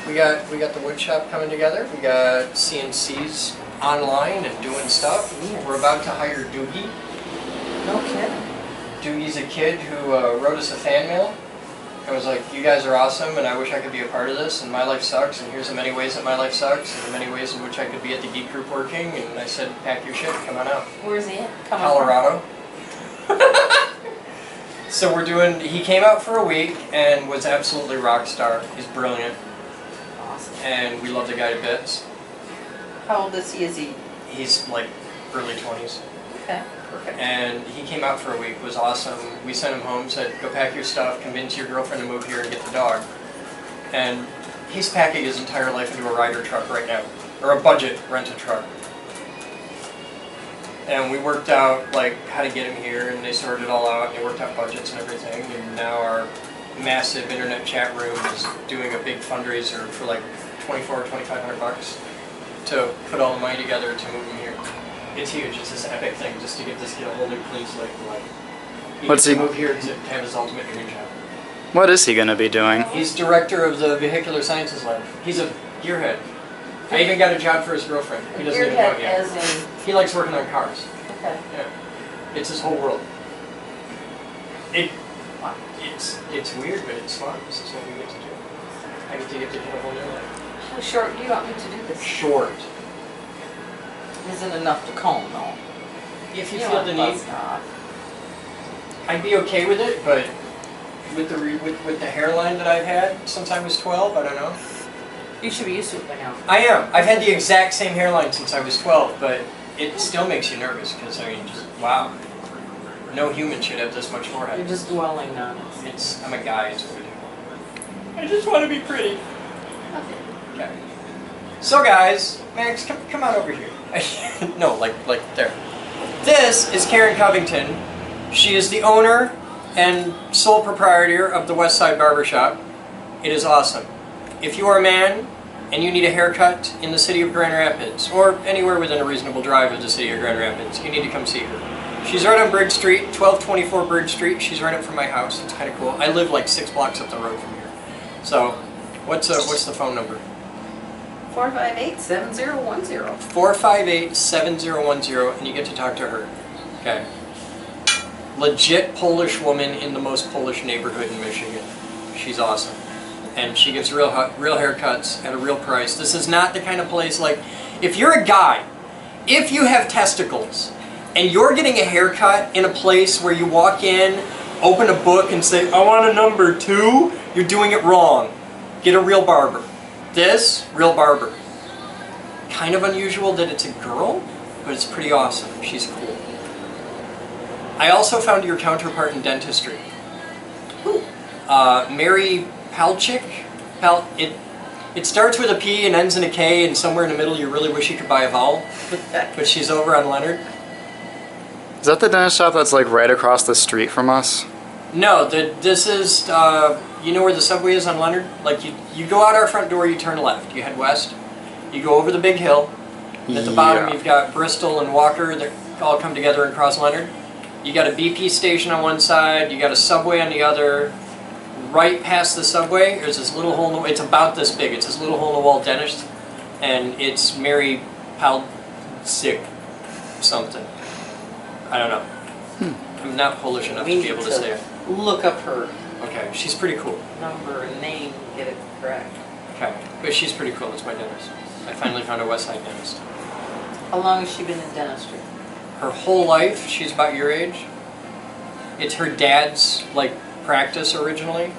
We got the wood shop coming together. We got CNCs online and doing stuff. We're about to hire Doogie. No kidding. Doogie's a kid who wrote us a fan mail. I was like, you guys are awesome and I wish I could be a part of this and my life sucks and here's the many ways that my life sucks and the many ways in which I could be at the Geek Group working, and I said, pack your shit, come on out. Where's he at? Colorado. So he came out for a week and was absolutely rock star. He's brilliant Awesome. and we love the guy to bits. How old is he? Is he? He's like early 20s. Okay. Perfect. And he came out for a week, was awesome. We sent him home, said, go pack your stuff, convince your girlfriend to move here and get the dog. And he's packing his entire life into a Ryder truck right now, or a budget rental truck. And we worked out like how to get him here, and they sorted it all out, and they worked out budgets and everything. And now our massive internet chat room is doing a big fundraiser for like $2,400 or $2,500 to put all the money together to move him here. It's huge. It's this epic thing just to give this kid a whole new clean slate for life. He What's gets to he- move here to have his ultimate dream job. What is he going to be doing? He's director of the Vehicular Sciences Lab. He's a gearhead. I even got a job for his girlfriend. He doesn't even know it Gearhead yet. as in. He likes working on cars. Okay. Yeah. It's his whole world. It's weird, but it's fun. This is what we get to do. I get to give the kid a whole new life. How short do you want me to do this? Short. Isn't enough to comb though. If you You feel want the to need, buzz off. I'd be okay with it, but with the hairline that I've had since I was 12, I don't know. You should be used to it by now. I am. I've had the exact same hairline since I was 12, but it still makes you nervous because, I mean, just, wow. No human should have this much You're forehead. just dwelling on it. I'm a guy, it's what I do. I just want to be pretty. Okay. So guys, Max, come on over here. No, like there. This is Karen Covington. She is the owner and sole proprietor of the West Side Barbershop. It is awesome. If you are a man and you need a haircut in the city of Grand Rapids, or anywhere within a reasonable drive of the city of Grand Rapids, you need to come see her. She's right on Bridge Street, 1224 Bridge Street. She's right up from my house. It's kind of cool. I live like 6 blocks up the road from here. So, what's the phone number? 458-7010. 458-7010, and you get to talk to her. Okay. Legit Polish woman in the most Polish neighborhood in Michigan. She's awesome. And she gives real haircuts at a real price. This is not the kind of place like, if you're a guy, if you have testicles, and you're getting a haircut in a place where you walk in, open a book and say, I want a number 2, you're doing it wrong. Get a real barber. This, real barber. kind of unusual that it's a girl, but it's pretty awesome. She's cool. I also found your counterpart in dentistry. Who? Mary Palchik. It starts with a P and ends in a K, and somewhere in the middle you really wish you could buy a vowel. But she's over on Leonard. Is that the dentist shop that's like right across the street from us? No, this is, you know where the subway is on Leonard? Like you go out our front door, you turn left, you head west, you go over the big hill, and at the bottom you've got Bristol and Walker that all come together and cross Leonard. You got a BP station on one side, you got a subway on the other. Right past the subway, there's this little hole in the, it's about this big, it's this little hole in the wall dentist, and it's Mary Palchik something. I don't know. I'm not Polish enough to be able to say it. Look up her Okay, she's pretty cool. number and name, get it correct. Okay, but she's pretty cool, it's my dentist. I finally found a West Side dentist. How long has she been in dentistry? Her whole life, she's about your age. It's her dad's, like, practice originally.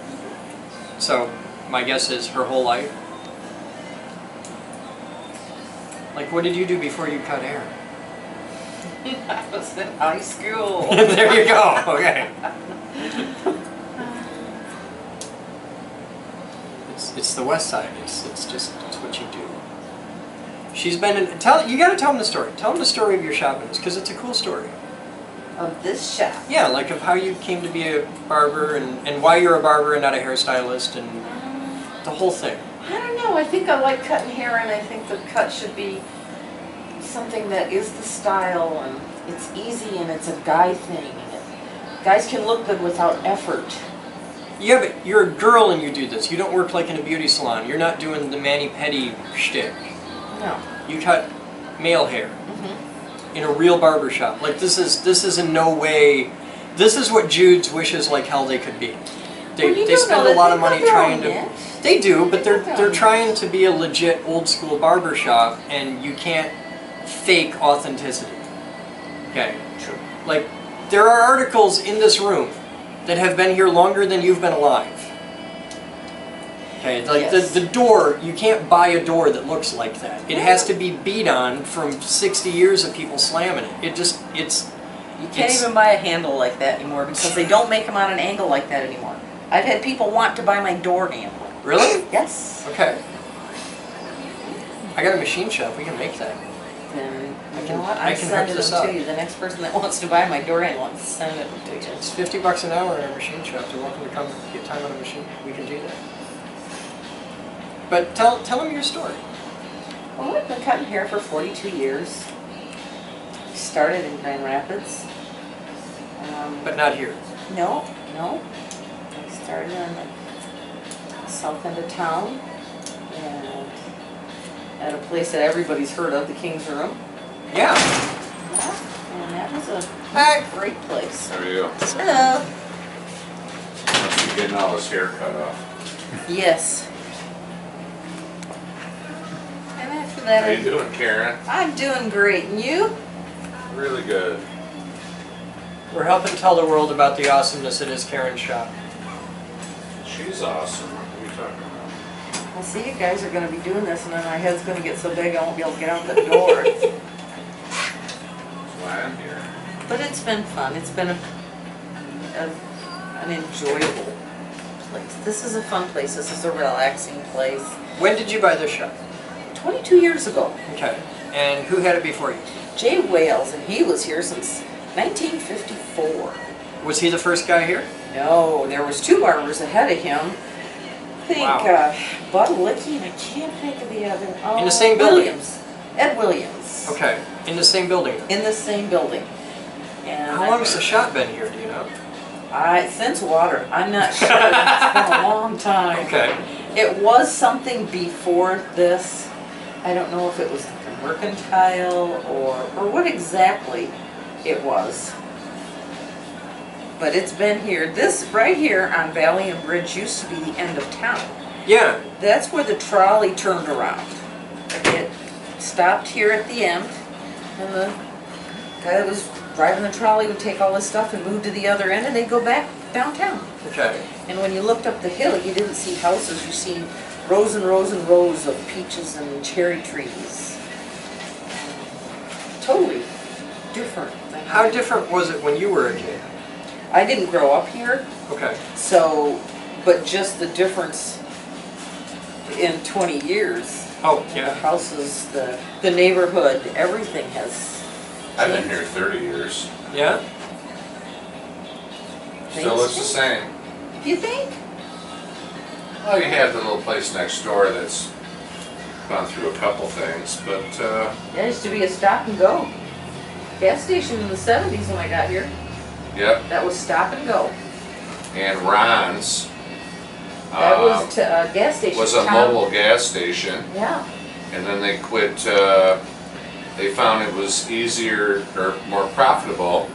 So, my guess is her whole life. Like, what did you do before you cut hair? I was in high school. There you go, okay. It's the West Side, it's just, it's what you do. She's been in, you gotta tell them the story. Tell them the story of your shopping, because it's a cool story. Of this shop. Yeah, like of how you came to be a barber and why you're a barber and not a hairstylist and the whole thing. I don't know. I think I like cutting hair, and I think the cut should be something that is the style, and it's easy, and it's a guy thing. And guys can look good without effort. Yeah, but you're a girl and you do this. You don't work like in a beauty salon. You're not doing the mani-pedi shtick. No. You cut male hair in a real barber shop. Like this is in no way. This is what Jude's wishes like hell they could be. They spend a lot of money trying to. They do, but they're trying to be a legit old school barber shop, and you can't fake authenticity. Okay. True. Like there are articles in this room that have been here longer than you've been alive. Okay, like Yes. the door, you can't buy a door that looks like that. It has to be beat on from 60 years of people slamming it. You can't even buy a handle like that anymore because they don't make them on an angle like that anymore. I've had people want to buy my door handle. Really? Yes. Okay. I got a machine shop, we can make that. Then I you can- know what? I I'm can sending hook this them up. to you. The next person that wants to buy my door handle, I'm sending it to you. It's $50 an hour in a machine shop. You're welcome to come get time on a machine. We can do that. But tell them your story. Well, I've been cutting hair for 42 years. Started in Grand Rapids. But not here. No. I started on the south end of town and at a place that everybody's heard of, the King's Room. Yeah. Yeah, and that was a great place. How are you? Hello. Must be getting all his hair cut off. Yes. And after How that, you doing, Karen? I'm doing great. And you? Really good. We're helping tell the world about the awesomeness that is Karen's shop. She's awesome. What are you talking about? Well, see, you guys are going to be doing this, and then my head's going to get so big I won't be able to get out the door. That's why I'm here. But it's been fun. It's been an enjoyable place. This is a fun place. This is a relaxing place. When did you buy this shop? 22 years ago, Okay. And who had it before you? Jay Wales, and he was here since 1954. Was he the first guy here? No, there was two barbers ahead of him. I think Wow. Bud Licky, and I can't think of the other. Oh, In the same building? Williams. Ed Williams. Okay. In the same building. In the same building. And How long has the shop been here, do you know? Since water. I'm not sure. It's been a long time. Okay. It was something before this. I don't know if it was like a mercantile or what exactly it was. But it's been here. This right here on Valley and Bridge used to be the end of town. Yeah. That's where the trolley turned around. It stopped here at the end, and the guy that was driving the trolley would take all his stuff and move to the other end, and they'd go back downtown. Okay. And when you looked up the hill, you didn't see houses, you see rows and rows and rows of peaches and cherry trees. different. How different was it when you were a kid? I didn't grow up here, Okay. so, but just the difference in 20 years. Oh, The yeah. houses, the neighborhood, everything has I've been here 30 years. Yeah? Still looks the same. You think? Well, you have the little place next door that's gone through a couple things, but There used to be a stop and go. Gas station in the 70s when I got here. yep. That was stop and go. And Ron's That was a gas station. was a Tom- mobile gas station, Yeah. and then they quit. They found it was easier or more profitable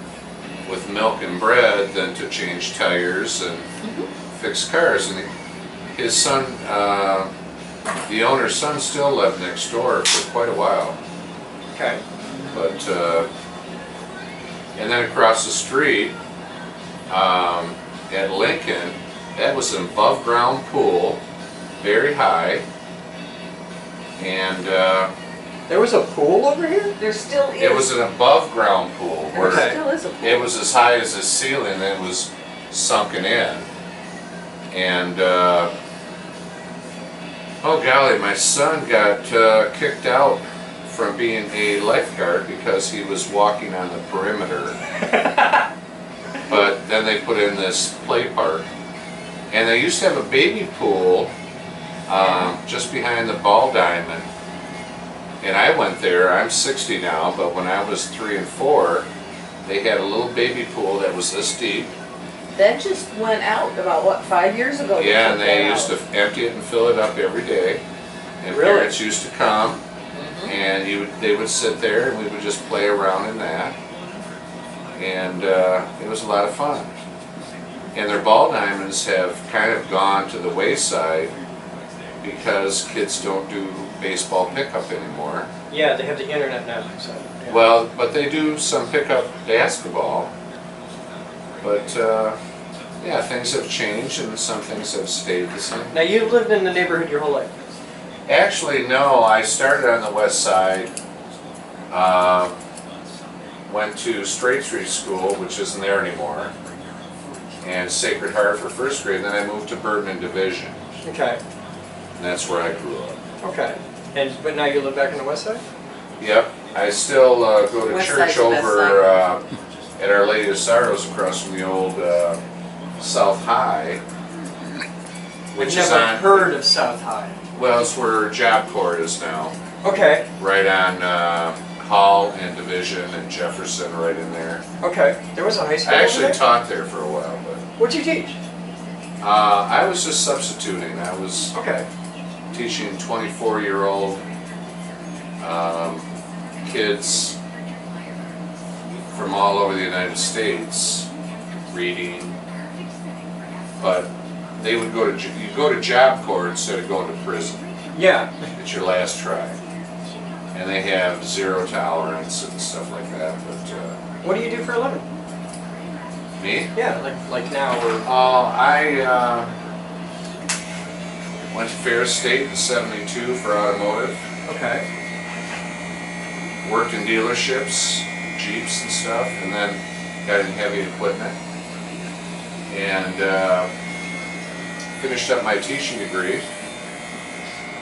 with milk and bread than to change tires and fix cars. And his son, the owner's son, still lived next door for quite a while. Okay. But and then across the street at Lincoln, that was an above ground pool, very high, and There was a pool over here? There still is. it was an above ground pool There where Okay. still is a pool. it was as high as the ceiling and it was sunken in. And oh golly, my son got kicked out from being a lifeguard because he was walking on the perimeter. But then they put in this play park. And they used to have a baby pool just behind the ball diamond. And I went there, I'm 60 now, but when I was 3 and 4, they had a little baby pool that was this deep. That just went out about, what, 5 years ago? Yeah, and they took used that to empty it and fill it up every day. And Really? parents used to come, and they would sit there, and we would just play around in that. And it was a lot of fun. And their ball diamonds have kind of gone to the wayside because kids don't do baseball pickup anymore. Yeah, they have the internet now. So, yeah. Well, but they do some pickup basketball. But yeah, things have changed and some things have stayed the same. Now, you lived in the neighborhood your whole life? Actually, no, I started on the west side, went to Straight Street School, which isn't there anymore, and Sacred Heart for first grade, and then I moved to Boden Division, Okay. and that's where I grew up. Okay. But now you live back on the west side? Yep, I still go to West church side's the best over at Our Lady of Sorrows across from the old South High, which I've is never on, heard of South High. well, it's where Job Corps is now, Okay. right on Hall and Division and Jefferson, right in there. Okay. There was a high school I over actually there? taught there for a while, but What'd you teach? I was just substituting. I was Okay. teaching 24-year-old kids from all over the United States reading, but they would go to you go to Job Corps instead of going to prison. Yeah. It's your last try, and they have zero tolerance and stuff like that. But What do you do for a living? me, Yeah, like now or... I went to Ferris State in '72 for automotive. Okay. Worked in dealerships, Jeeps and stuff, and then got in heavy equipment. And finished up my teaching degree.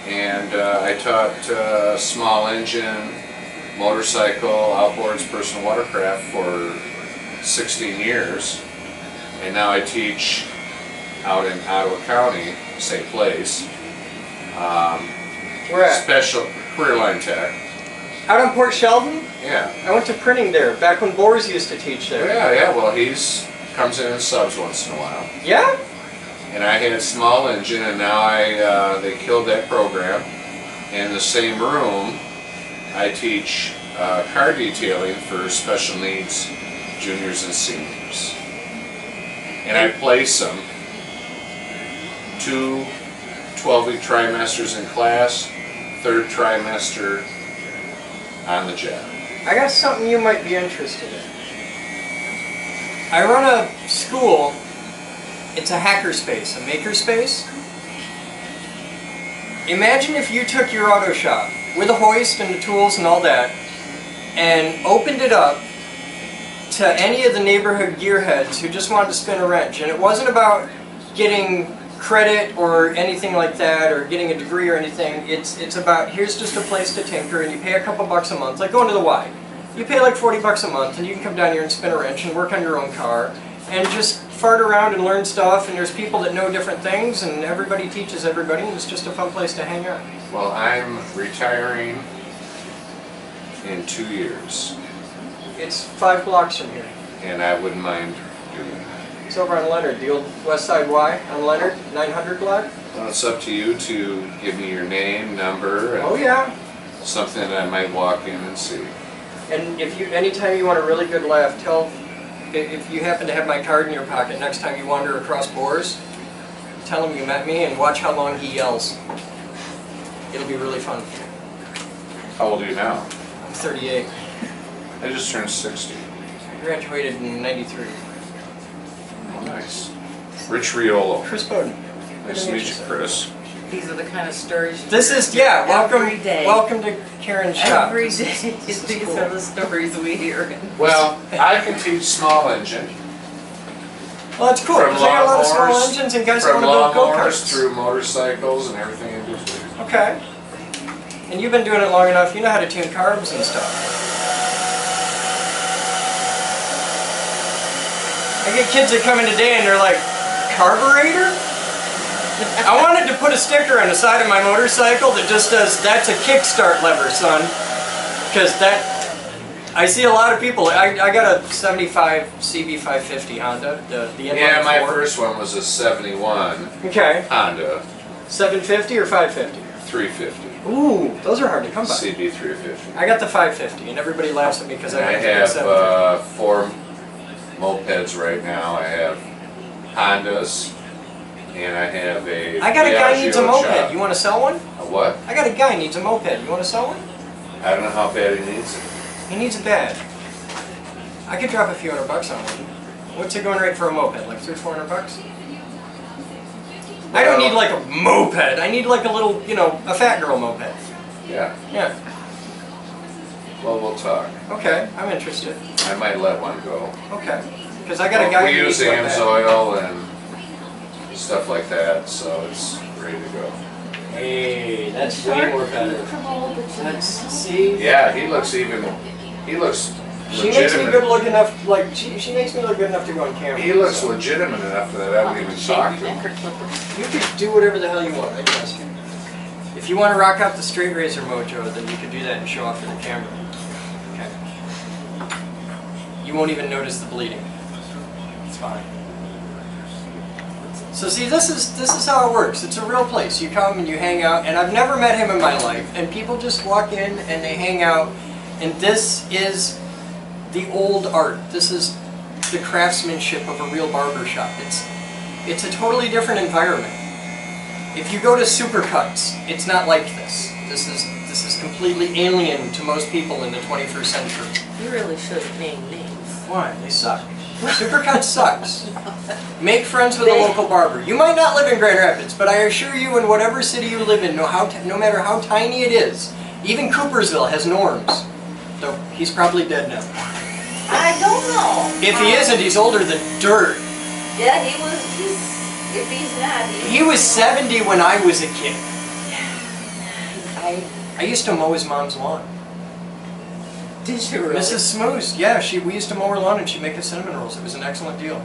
And I taught small engine, motorcycle, outboards, personal watercraft for 16 years. And now I teach out in Ottawa County, same place. Where at? Special career line tech. Out on Port Sheldon? Yeah. I went to printing there, back when Boers used to teach there. Yeah, well, comes in and subs once in a while. Yeah? And I had a small engine, and now they killed that program. In the same room, I teach car detailing for special needs juniors and seniors. And I place them 2 12-week trimesters in class, 3rd trimester on the job. I got something you might be interested in. I run a school. It's a hackerspace, a makerspace. Imagine if you took your auto shop with a hoist and the tools and all that and opened it up to any of the neighborhood gearheads who just wanted to spin a wrench. And it wasn't about getting credit or anything like that, or getting a degree or anything. It's about, here's just a place to tinker, and you pay a couple bucks a month, like going to the Y. You pay like 40 bucks a month, and you can come down here and spin a wrench and work on your own car, and just fart around and learn stuff, and there's people that know different things, and everybody teaches everybody, and it's just a fun place to hang out. Well, I'm retiring in 2 years, It's 5 blocks from here. and I wouldn't mind doing that. It's over on Leonard, the old West Side Y on Leonard, 900 block. Well, it's up to you to give me your name, number, and Oh yeah. something that I might walk in and see. And if you, anytime you want a really good laugh, if you happen to have my card in your pocket, next time you wander across Boers, tell him you met me and watch how long he yells. It'll be really fun. How old are you now? I'm 38. I just turned 60. I graduated in 93. Oh, nice. Rich Riolo. Chris Boden. Nice to meet you, Chris. These are the kind of stories. you This hear is, yeah, every day. welcome to Karen's shop. Every day. This is These cool. are the stories we hear. Well, I can teach small engine. Well, that's cool, From because I got a lot of small lawnmowers- engines and guys that From want to build lawnmowers go-karts. through motorcycles and everything in between. Okay. And you've been doing it long enough, you know how to tune carbs and stuff. I get kids that come in today and they're like, carburetor? I wanted to put a sticker on the side of my motorcycle that just says, that's a kickstart lever, son. Because that, I see a lot of people, I got a 75 CB550 Honda, the Yeah, my inline four. first one was a 71 Okay. Honda 750 or 550? 350. Ooh, those are hard to come by. CB 350. I got the 550 and everybody laughs at me because And I I got the have 750. 4 mopeds right now. I have Hondas, and I have a I got a guy needs a Piaggio moped. chop. You want to sell one? A what? I got a guy needs a moped. You want to sell one? I don't know how bad he needs it. He needs it bad. I could drop a few $100 on one. What's the going rate for a moped? Like $300-400? I don't need like a moped. I need like a little, you know, a fat girl moped. Yeah. Yeah. Well, we'll talk. Okay, I'm interested. I might let one go. Okay. Because I got a guy We who use needs one bad. AMSoil and stuff like that, so it's ready to go. Hey, that's way more better. That's, see? Yeah, he looks She makes me good look enough, like, she makes me look good enough to go on camera. He looks so. legitimate enough that I wouldn't even talk to him. You could do whatever the hell you want, I trust you. If you want to rock out the straight razor mojo, then you could do that and show off for the camera. Okay. You won't even notice the bleeding. It's fine. So see, this is how it works. It's a real place. You come and you hang out, and I've never met him in my life, and people just walk in and they hang out, and this is the old art. This is the craftsmanship of a real barber shop. It's a totally different environment. If you go to Supercuts, it's not like this. This is completely alien to most people in the 21st century. You really should name names. Why? They suck. Supercuts sucks. Make friends with a local barber. You might not live in Grand Rapids, but I assure you, in whatever city you live in, no matter how tiny it is, even Coopersville has norms. Though he's probably dead now. I don't know. If he isn't, he's older than dirt. Yeah, if he's not, He was 70 when I was a kid. I used to mow his mom's lawn. Did you really? Mrs. Smooth, yeah, we used to mow her lawn and she'd make us cinnamon rolls. It was an excellent deal.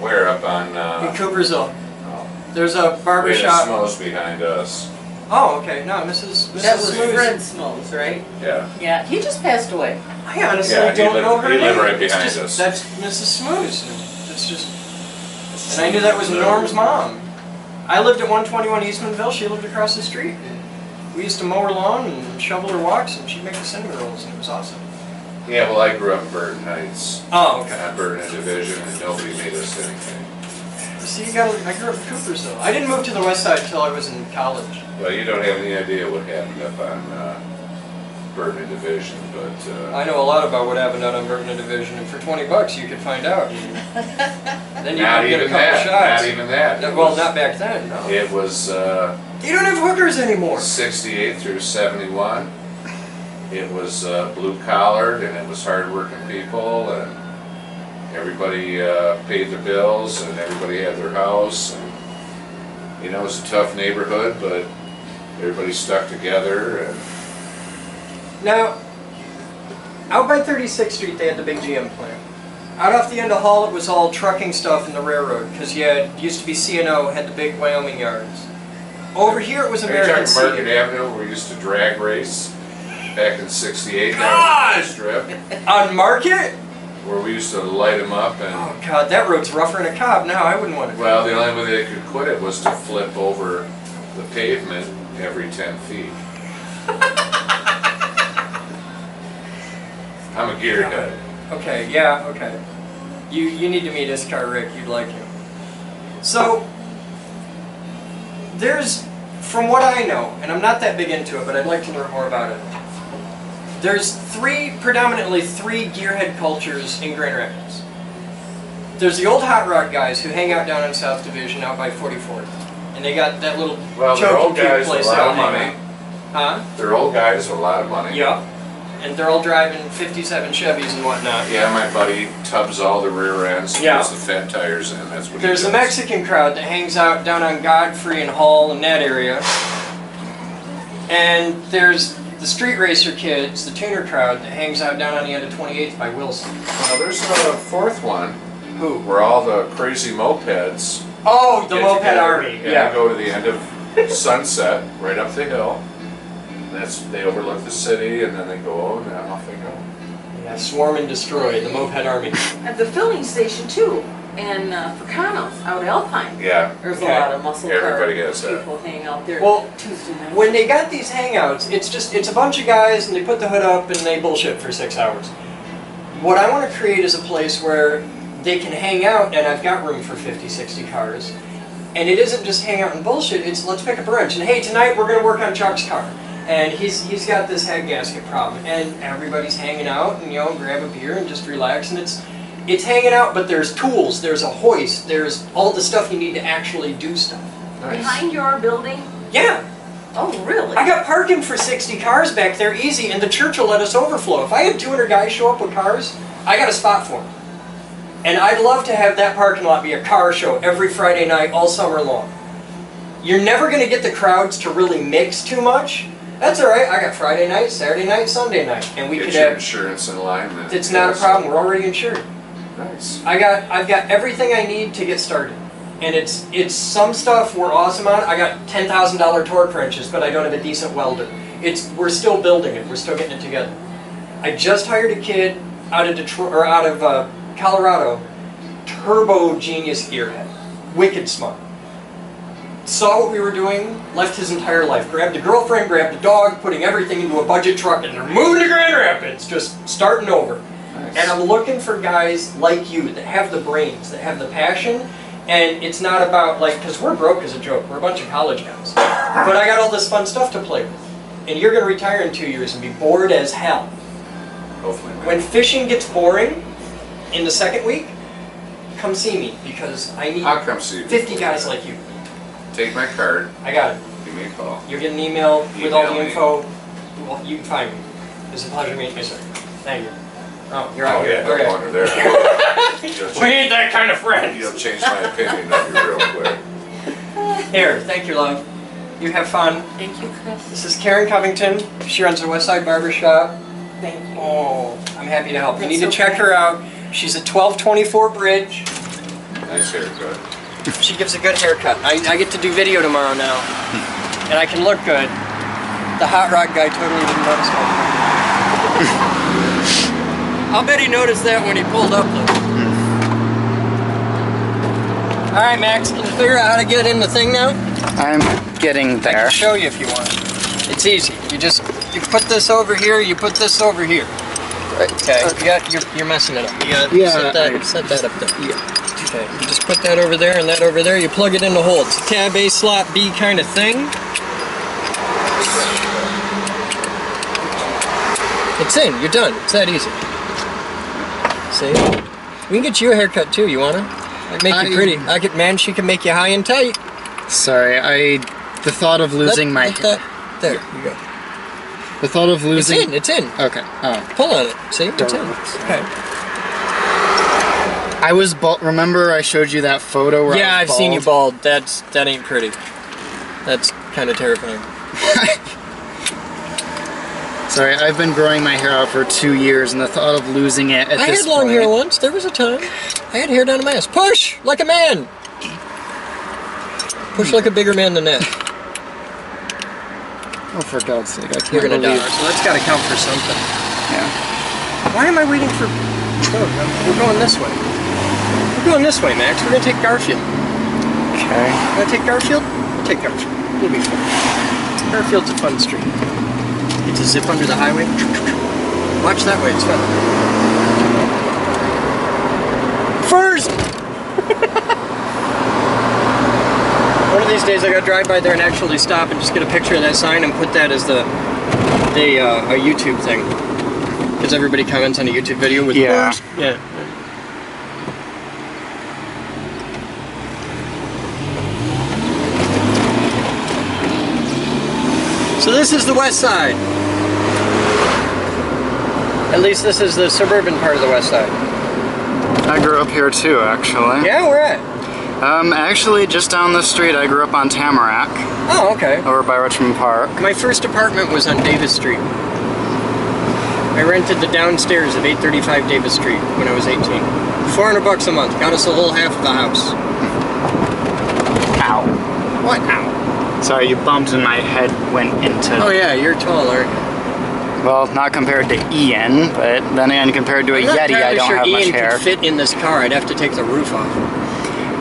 Where up on? In Coopersville. Oh, There's a barber Rita shop. Smo's behind us. Oh, okay. No, Mrs. That was Smooth. Fred Smalls, right? Yeah. Yeah, he just passed away. I honestly Yeah, he don't lived- know her he name. lived right It's behind just- us. That's Mrs. Smooth. It's just, and I knew that was Norm's mom. I lived at 121 Eastmanville. She lived across the street. We used to mow her lawn and shovel her walks, and she'd make the cinnamon rolls, and it was awesome. Yeah, well, I grew up in Burton Heights. Oh, okay. On Burton Division, and nobody made us anything. See, I grew up in Coopersville. I didn't move to the west side until I was in college. Well, you don't have any idea what happened up on Burton Division, but I know a lot about what happened out on Burton Division, and for $20 you could find out. Then you not could get a even couple that. shots. Not even that. It Well, was- not back then, no. It was You don't have hookers anymore. 68 through 71. it was blue collared, and it was hard working people, and everybody paid their bills, and everybody had their house. And, you know, it was a tough neighborhood, but everybody stuck together. And Now, out by 36th Street, they had the big GM plant. Out off the end of Hall, it was all trucking stuff in the railroad, because used to be C&O, had the big Wyoming yards. Over here, it was are you American talking Market Seating. Avenue, where we used to drag race back in '68 down the strip, On Market? where we used to light them up, and Oh God, that road's rougher than a cob now. I wouldn't want to. well, the only way they could quit it was to flip over the pavement every 10 feet. I'm a gearhead. Okay, yeah, okay. You need to meet this car, Rick. You'd like him. So, there's, from what I know, and I'm not that big into it, but I'd like to learn more about it. There's predominantly three gearhead cultures in Grand Rapids. There's the old hot rod guys who hang out down on South Division out by 44th. And they got that little Well, they're choking old cube guys with place a lot out of money. Huh? They're old guys with a lot of money. Yep. And they're all driving 57 Chevys and whatnot. Yeah, my buddy tubs all the rear ends, Yeah. puts the fat tires in. That's what There's he the does. Mexican crowd that hangs out down on Godfrey and Hall and that area. And there's the street racer kids, the tuner crowd that hangs out down on the end of 28th by Wilson. Well, there's a fourth one Who? where all the crazy mopeds Oh, the get Moped together, Army. and Yeah. they go to the end of Sunset, right up the hill. They overlook the city, and then they go, and then off they go. Yeah, swarm and destroy, the Moped Army. At the filling station too, and for Conos, out Alpine. Yeah. There's Okay. a lot of muscle car Everybody gets that. people hang out there Well, Tuesday night. When they got these hangouts, it's a bunch of guys and they put the hood up and they bullshit for 6 hours. What I want to create is a place where they can hang out, and I've got room for 50, 60 cars. And it isn't just hang out and bullshit, it's let's pick up a wrench. And hey, tonight we're going to work on Chuck's car. And he's got this head gasket problem. And everybody's hanging out and, you know, grab a beer and just relax. And it's hanging out, but there's tools, there's a hoist, there's all the stuff you need to actually do stuff. Nice. Behind your building? Yeah. Oh, really? I got parking for 60 cars back there, easy, and the church will let us overflow. If I had 200 guys show up with cars, I got a spot for them. And I'd love to have that parking lot be a car show every Friday night, all summer long. You're never going to get the crowds to really mix too much. That's all right. I got Friday night, Saturday night, Sunday night, and we Get could your have. insurance in alignment. It's not a problem. We're already insured. Nice. I've got everything I need to get started. And it's some stuff we're awesome on. I got $10,000 torque wrenches, but I don't have a decent welder. We're still building it. We're still getting it together. I just hired a kid out of Detroit or out of Colorado, turbo genius gearhead, wicked smart. Saw what we were doing, left his entire life, grabbed a girlfriend, grabbed a dog, putting everything into a budget truck, and they're moving to Grand Rapids, just starting over. Nice. And I'm looking for guys like you that have the brains, that have the passion, and it's not about like, because we're broke as a joke, we're a bunch of college guys. But I got all this fun stuff to play with. And you're going to retire in 2 years and be bored as hell. Hopefully, man. When fishing gets boring in the second week, come see me, because I need I'll come see you. 50 guys like you. Take my card. I got it. Give me a call. You'll get an email with all the Email me. info. Well, you can find me. It's a pleasure meeting you, sir. Thank you. Oh, you're out Oh here. yeah, no Okay. longer there. We ain't that kind of friends. You'll change my opinion of you real quick. Here, thank you, love. You have fun. Thank you, Chris. This is Karen Covington. She runs the West Side Barber Shop. Thank you. Oh, I'm happy to help. You That's need to check okay. her out. She's at 1224 Bridge. Nice haircut. She gives a good haircut. I get to do video tomorrow now. And I can look good. The hot rod guy totally didn't notice my I'll bet he noticed that when he pulled up though. Alright Max, can you figure out how to get in the thing now? I'm getting I there. can show you if you want. It's easy. You put this over here, you put this over here. Okay, you're messing it up. You gotta set that up there. Okay, you just put that over there and that over there, you plug it in the hole. It's a tab A, slot B kind of thing. It's in, you're done. It's that easy. See? We can get you a haircut too, you wanna? I'd make you pretty. She can make you high and tight. Sorry, the thought of losing my There you go. The thought of losing... It's in. Okay. Oh. Pull on it. See? It's in. Okay. I was bald. Remember I showed you that photo where Yeah, I I've was seen you bald? bald. That ain't pretty. That's kind of terrifying. Sorry, I've been growing my hair out for 2 years, and the thought of losing it at I this had long point... hair once. There was a time. I had hair down to my ass. Push like a man. Push like a bigger man than that. Oh, for God's sake, I can't You're gonna believe... die. So that's got to count for something. Yeah. Why am I waiting for... Oh, we're going this way. We're going this way, Max. We're gonna take Garfield. Okay. Wanna take Garfield? We'll take Garfield. It'll be fun. Garfield's a fun street. Get to zip under the highway. Watch that way, it's fun. First! One of these days I gotta drive by there and actually stop and just get a picture of that sign and put that as a YouTube thing. Because everybody comments on a YouTube video with first. Yeah. So this is the west side. At least this is the suburban part of the west side. I grew up here too, actually. Yeah, where at? Actually, just down the street, I grew up on Tamarack. Oh, okay. Over by Richmond Park. My first apartment was on Davis Street. I rented the downstairs of 835 Davis Street when I was 18. $400 a month. Got us a whole half of a house. Ow. What? Ow. Sorry, you bumped and my head went into... Oh yeah, you're tall, aren't you? Well, not compared to Ian, but then again, compared to a Yeti, I don't have much Ian hair. could fit in this car. I'd have to take the roof off.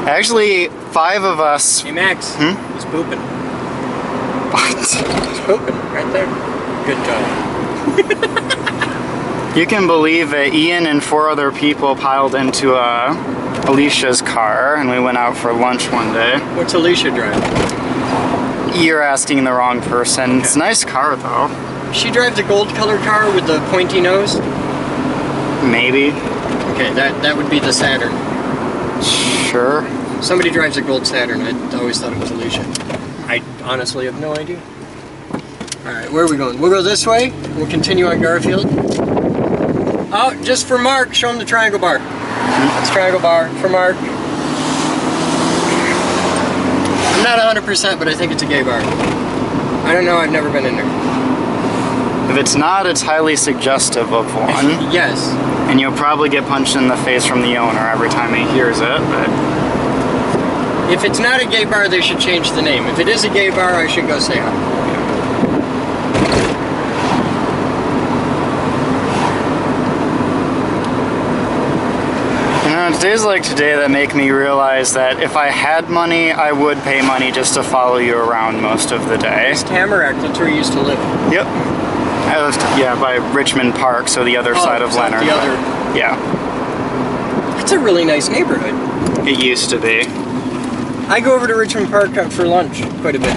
Actually, 5 of us... Hey Max, he's pooping. What? He's pooping, right there. Good job. You can believe that Ian and 4 other people piled into Alicia's car, and we went out for lunch one day. What's Alicia driving? You're asking the wrong person. Okay. It's a nice car, though. She drives a gold-colored car with the pointy nose? Maybe. Okay, that would be the Saturn. Sure. Somebody drives a gold Saturn. I always thought it was Alicia. I honestly have no idea. Alright, where are we going? We'll go this way. We'll continue on Garfield. Oh, just for Mark, show him the triangle bar. That's triangle bar for Mark. I'm not 100%, but I think it's a gay bar. I don't know, I've never been in there. If it's not, it's highly suggestive of one. Yes. And you'll probably get punched in the face from the owner every time he hears it, but... If it's not a gay bar, they should change the name. If it is a gay bar, I should go say hi. It's days like today that make me realize that if I had money, I would pay money just to follow you around most of the day. It's Tamarack, that's where you used to live. Yep. I lived, yeah, by Richmond Park, so the other side of Leonard. The other. Yeah. It's a really nice neighborhood. It used to be. I go over to Richmond Park for lunch quite a bit.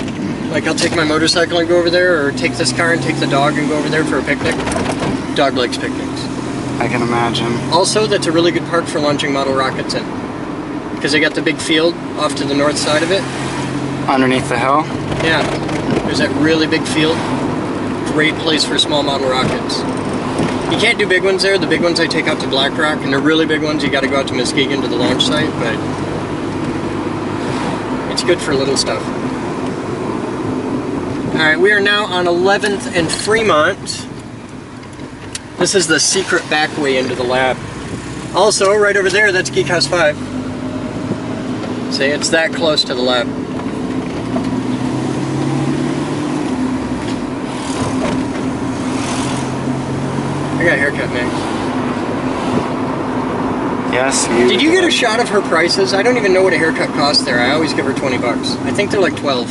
Like I'll take my motorcycle and go over there, or take this car and take the dog and go over there for a picnic. Dog likes picnics. I can imagine. Also, that's a really good park for launching model rockets in. Because they got the big field off to the north side of it. Underneath the hill? Yeah. There's that really big field. Great place for small model rockets. You can't do big ones there. The big ones I take out to Black Rock, and the really big ones you got to go out to Muskegon to the launch site, but it's good for little stuff. Alright, we are now on 11th and Fremont. This is the secret back way into the lab. Also, right over there, that's Geek House 5. See, it's that close to the lab. I got a haircut, man. Yes, Did you get a shot of her prices? I don't even know what a haircut costs there. I always give her 20 bucks. I think they're like 12.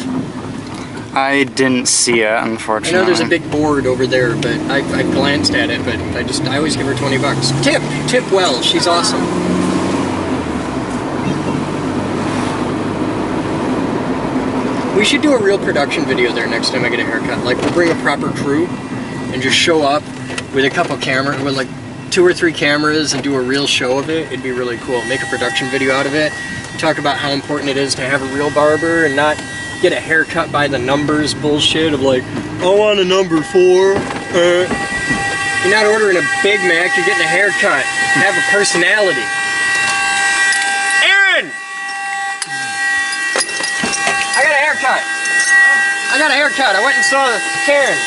I didn't see it, unfortunately. I know there's a big board over there, but I glanced at it, but I always give her 20 bucks. Tip well, she's awesome. We should do a real production video there next time I get a haircut. Like, we'll bring a proper crew and just show up with a couple cameras, with like 2 or 3 cameras and do a real show of it. It'd be really cool. Make a production video out of it. Talk about how important it is to have a real barber and not get a haircut by the numbers bullshit of like, I want a number 4. You're not ordering a Big Mac, you're getting a haircut. Have a personality. Aaron! I got a haircut. I went and saw Karen.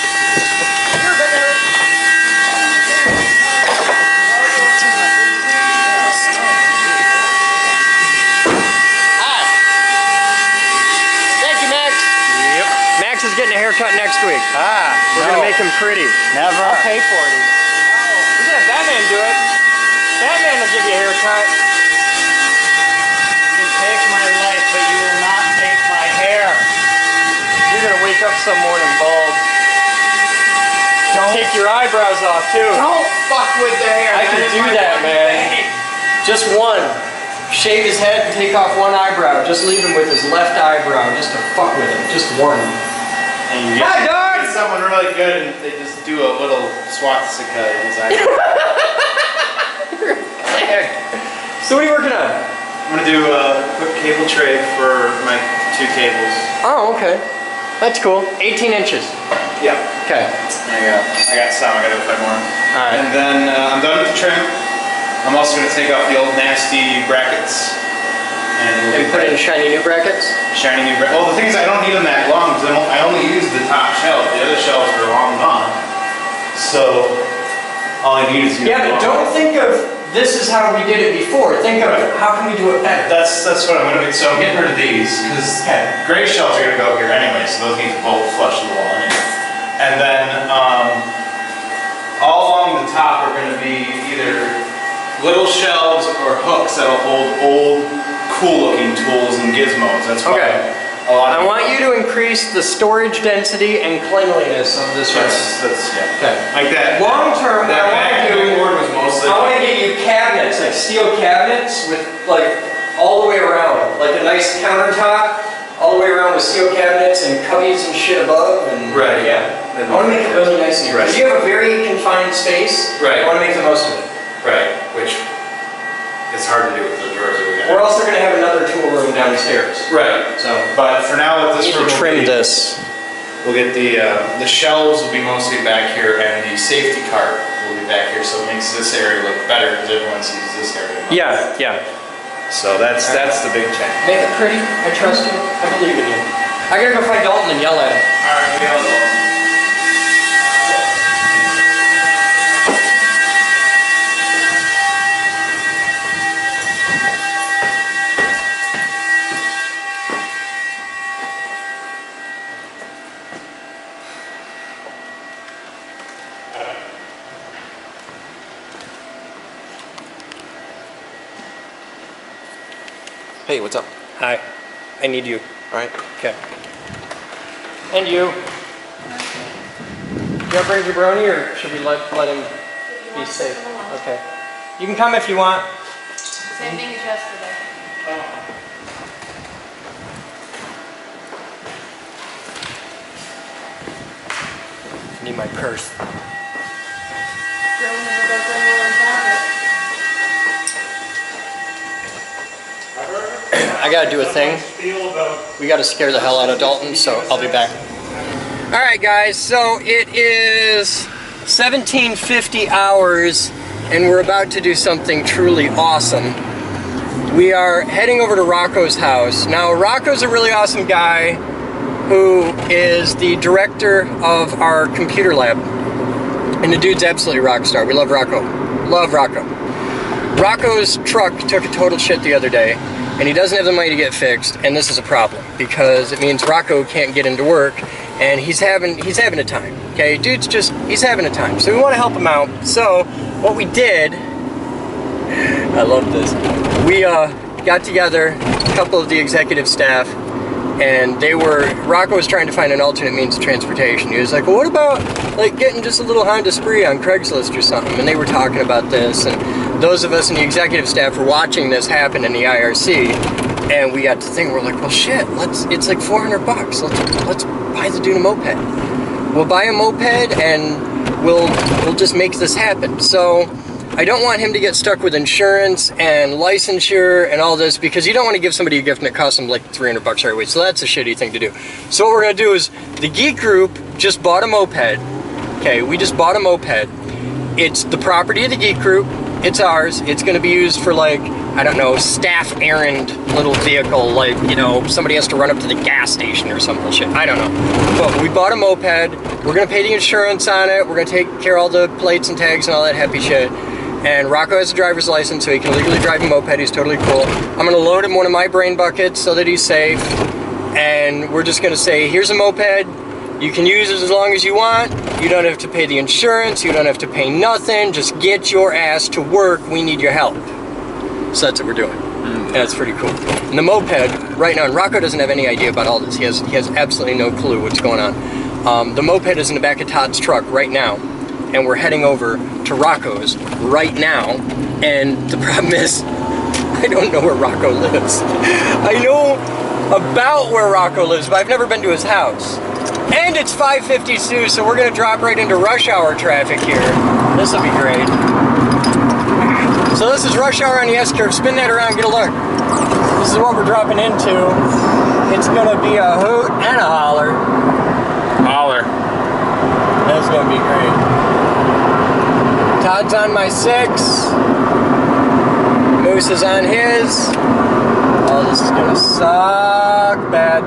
Hi. Thank you, Max. Yep. Max is getting a haircut next week. We're no. gonna make him pretty. Never. I'll pay for it. We're gonna have Batman do it. Batman will give you a haircut. You can take my life, but you will not take my hair. You're gonna wake up some morning bald. Take your eyebrows off too. Don't fuck with the hair. I can do that, man. Just one. Shave his head and take off one eyebrow. Just leave him with his left eyebrow just to fuck with him. Just one. And you Hi, dog! get someone really good and they just do a little swastika in his eyebrow. So what are you working on? I'm gonna do a quick cable tray for my 2 cables. Oh, okay. That's cool. 18 inches. Yeah. Okay. I got some. I gotta go find more. Alright. And then I'm done with the trim. I'm also gonna take off the old nasty brackets and And put in shiny new brackets? shiny new brackets. Well, the thing is, I don't need them that long because I only use the top shelf. The other shelves are long gone. So all I need is Yeah, but don't think of this is how we did it before. Think of how can we do it better? That's what I'm gonna do. So I'm getting rid of these because gray shelves are gonna go here anyway. So those need to both flush the wall anyway. And then all along the top are gonna be either little shelves or hooks that'll hold old, cool-looking tools and gizmos. That's why a lot I of want you to increase the storage density and cleanliness of this room. that's yeah. Okay. Like that. Long term, what That I want to do, vacuum board was mostly. I want to get you cabinets, like steel cabinets with like all the way around, like a nice countertop, all the way around with steel cabinets and cubbies and shit above. And Right. Yeah. I want to make it really nice in here. Right. Because you have a very confined space. Right. I want to make the most of it. Right. Which is hard to do with the drawers that we got. We're also going to have another tool room downstairs. Right. So, But for now, with we this need room, to trim this. we'll get the shelves will be mostly back here, and the safety cart will be back here, so it makes this area look better because everyone sees this area. Yeah, yeah. So that's the big change. Make it pretty. I trust you. I believe in you. I gotta go find Dalton and yell at him. All right, we all go. Hey, what's up? Hi. I need you. All right. Okay. And you. You want to bring Jabroni or should we let him be safe? Okay. You can come if you want. Same thing as yesterday. I need my purse. Girl never goes anywhere without it. I gotta do a thing. We gotta scare the hell out of Dalton, so I'll be back. Alright guys, so it is 1750 hours and we're about to do something truly awesome. We are heading over to Rocco's house. Now Rocco's a really awesome guy who is the director of our computer lab. And the dude's absolutely rock star. We love Rocco. Love Rocco. Rocco's truck took a total shit the other day and he doesn't have the money to get fixed, and this is a problem because it means Rocco can't get into work and he's having a time. Okay, dude's just, he's having a time. So we want to help him out. So what we did, I love this. We got together a couple of the executive staff and Rocco was trying to find an alternate means of transportation. He was like, well, what about like getting just a little Honda Spree on Craigslist or something? And they were talking about this, and those of us in the executive staff were watching this happen in the IRC, and we got to think, we're like, well shit, it's like $400. Let's buy the dude a moped. We'll buy a moped and we'll just make this happen. So I don't want him to get stuck with insurance and licensure and all this, because you don't want to give somebody a gift and it costs them like $300 right away. So that's a shitty thing to do. So what we're going to do is the Geek Group just bought a moped Okay, we just bought a moped. It's the property of the Geek Group. It's ours. It's going to be used for, like, I don't know, staff errand little vehicle, like, you know, somebody has to run up to the gas station or some bullshit. I don't know. But we bought a moped. We're going to pay the insurance on it. We're going to take care of all the plates and tags and all that happy shit. And Rocco has a driver's license, so he can legally drive a moped. He's totally cool. I'm going to load him one of my brain buckets so that he's safe. And we're just going to say, here's a moped. You can use it as long as you want. You don't have to pay the insurance. You don't have to pay nothing. Just get your ass to work. We need your help. So that's what we're doing. And that's pretty cool. And the moped, right now, and Rocco doesn't have any idea about all this. He has absolutely no clue what's going on. The moped is in the back of Todd's truck right now. And we're heading over to Rocco's right now. And the problem is, I don't know where Rocco lives. I know about where Rocco lives, but I've never been to his house. And it's 5:52, so we're gonna drop right into rush hour traffic here. This will be great. So this is rush hour on the S-curve. Spin that around, get a look. This is what we're dropping into. It's gonna be a hoot and a holler. Holler. That's gonna be great. Todd's on my 6. Moose is on his. Oh, this is gonna suck bad.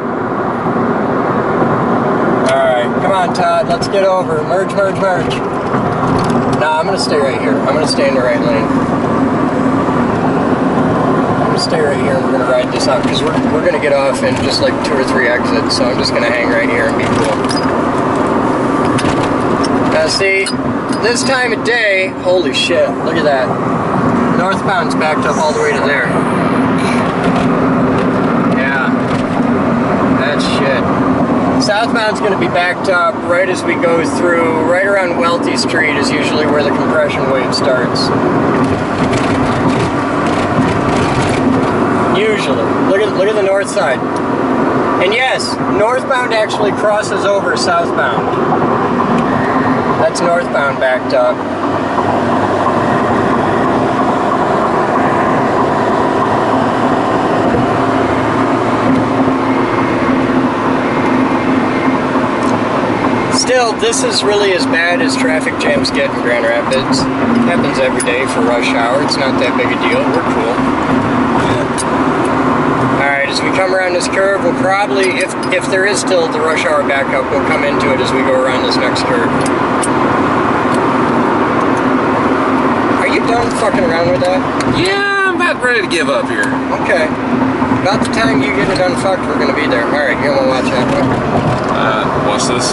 Come on, Todd, let's get over. Merge, merge, merge. Nah, I'm gonna stay right here. I'm gonna stay in the right lane. I'm gonna stay right here and we're gonna ride this out because we're gonna get off in just like 2 or 3 exits, so I'm just gonna hang right here and be cool. Now see, this time of day, holy shit, look at that. Northbound's backed up all the way to there. Yeah, that's shit. Southbound's going to be backed up right as we go through, right around Welty Street is usually where the compression wave starts. Usually. Look at the north side. And yes, northbound actually crosses over southbound. That's northbound backed up. Still, this is really as bad as traffic jams get in Grand Rapids. It happens every day for rush hour. It's not that big a deal. We're cool. Alright, as we come around this curve, we'll probably, if there is still the rush hour backup, we'll come into it as we go around this next curve. Are you done fucking around with that? Yeah, I'm about ready to give up here. Okay. About the time you get it unfucked, we're gonna be there. Alright, you're gonna watch that one. What's this?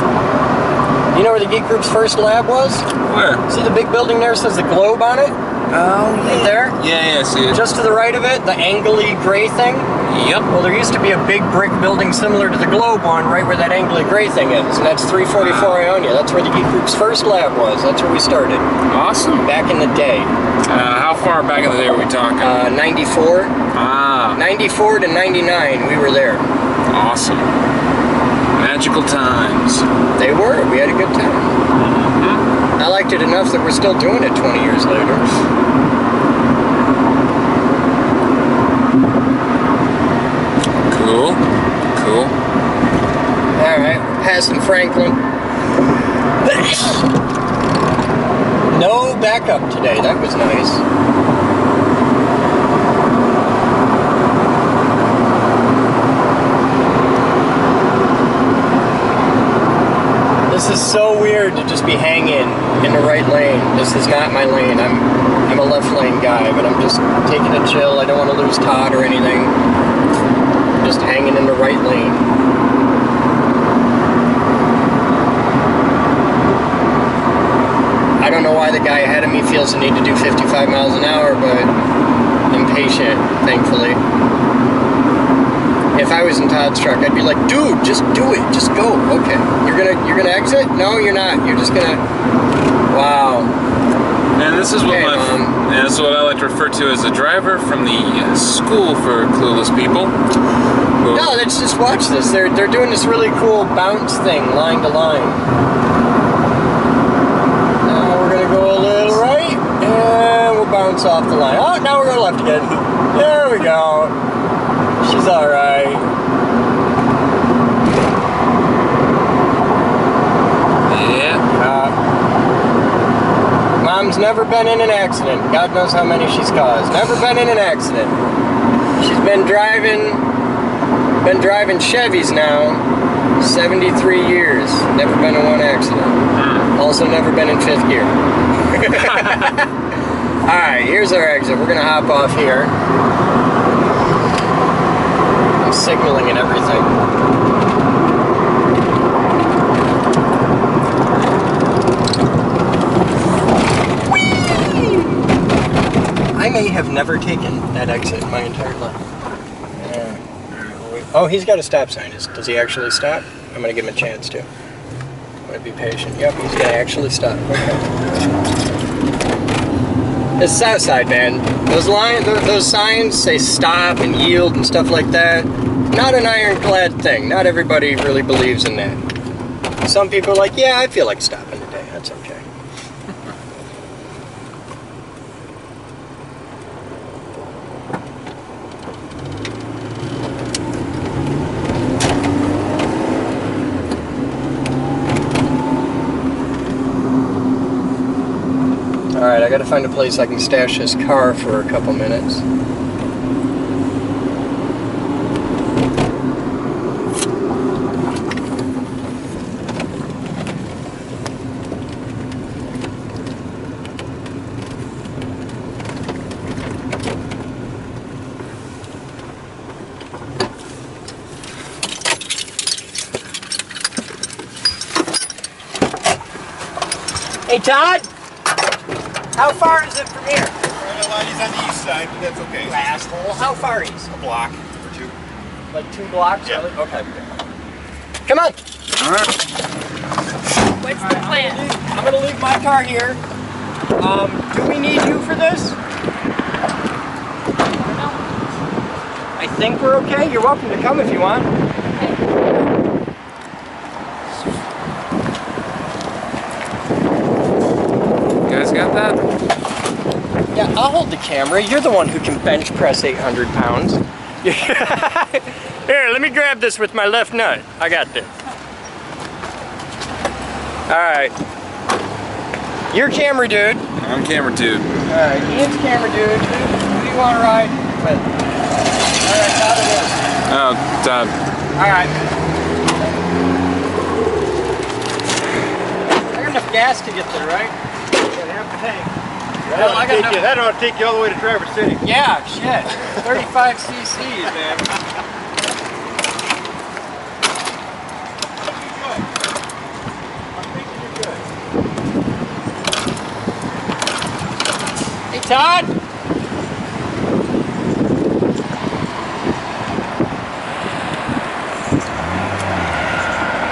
You know where the Geek Group's first lab was? Where? See the big building there says the Globe on it? Oh, Right there? Yeah, I see it. Just to the right of it, the angly gray thing? Yep. Well, there used to be a big brick building similar to the Globe one right where that angly gray thing is, and that's 344 Ionia. That's where the Geek Group's first lab was. That's where we started. Awesome. Back in the day. How far back in the day are we talking? 94. Ah. 94 to 99, we were there. Awesome. Magical times. They were. We had a good time. I liked it enough that we're still doing it 20 years later. Cool. Cool. Alright, passing Franklin. No backup today. That was nice. This is so weird to just be hanging in the right lane. This is not my lane. I'm a left lane guy, but I'm just taking it chill. I don't want to lose Todd or anything. I'm just hanging in the right lane. I don't know why the guy ahead of me feels the need to do 55 miles an hour, but I'm patient, thankfully. If I was in Todd's truck, I'd be like, dude, just do it, just go. Okay, you're gonna exit? No, you're not. You're just gonna. Wow. And this is what Okay, and this is what I like to refer to as a driver from the school for clueless people. No, let's just watch this. They're doing this really cool bounce thing, line to line. Now we're gonna go a little right, and we'll bounce off the line. Oh, now we're going left again. There we go. She's alright. Yeah. Mom's never been in an accident. God knows how many she's caused. Never been in an accident. She's been driving Chevys now 73 years. Never been in one accident. Also never been in fifth gear. Alright, here's our exit. We're gonna hop off here. I'm signaling and everything. I may have never taken that exit in my entire life. Oh, he's got a stop sign. Does he actually stop? I'm going to give him a chance to. I'm going to be patient. Yep, he's going to actually stop. Okay. It's south side, man. Those signs say stop and yield and stuff like that. Not an ironclad thing. Not everybody really believes in that. Some people are like, yeah, I feel like stopping today. That's okay. Alright, I gotta find a place I can stash this car for a couple minutes. Hey Todd! How far is it from here? Well, he's on the east side, but that's okay. You asshole. How far east? A block or two. Like 2 blocks? Yeah. Really? Okay. Come on! What's the plan? I'm gonna leave my car here. Do we need you for this? I think we're okay. You're welcome to come if you want. You guys got that? Yeah, I'll hold the camera. You're the one who can bench press 800 pounds. Here, let me grab this with my left nut. I got this. Alright. You're camera dude. I'm camera dude. Alright, Ian's camera dude. Who do you want to ride with? Alright, Todd it is. Oh, Todd. Alright. I got enough gas to get there, right? Yeah, half the tank. Well, That ought to take you all the way to Traverse City. Yeah, shit. 35 cc's, man. Hey, Todd!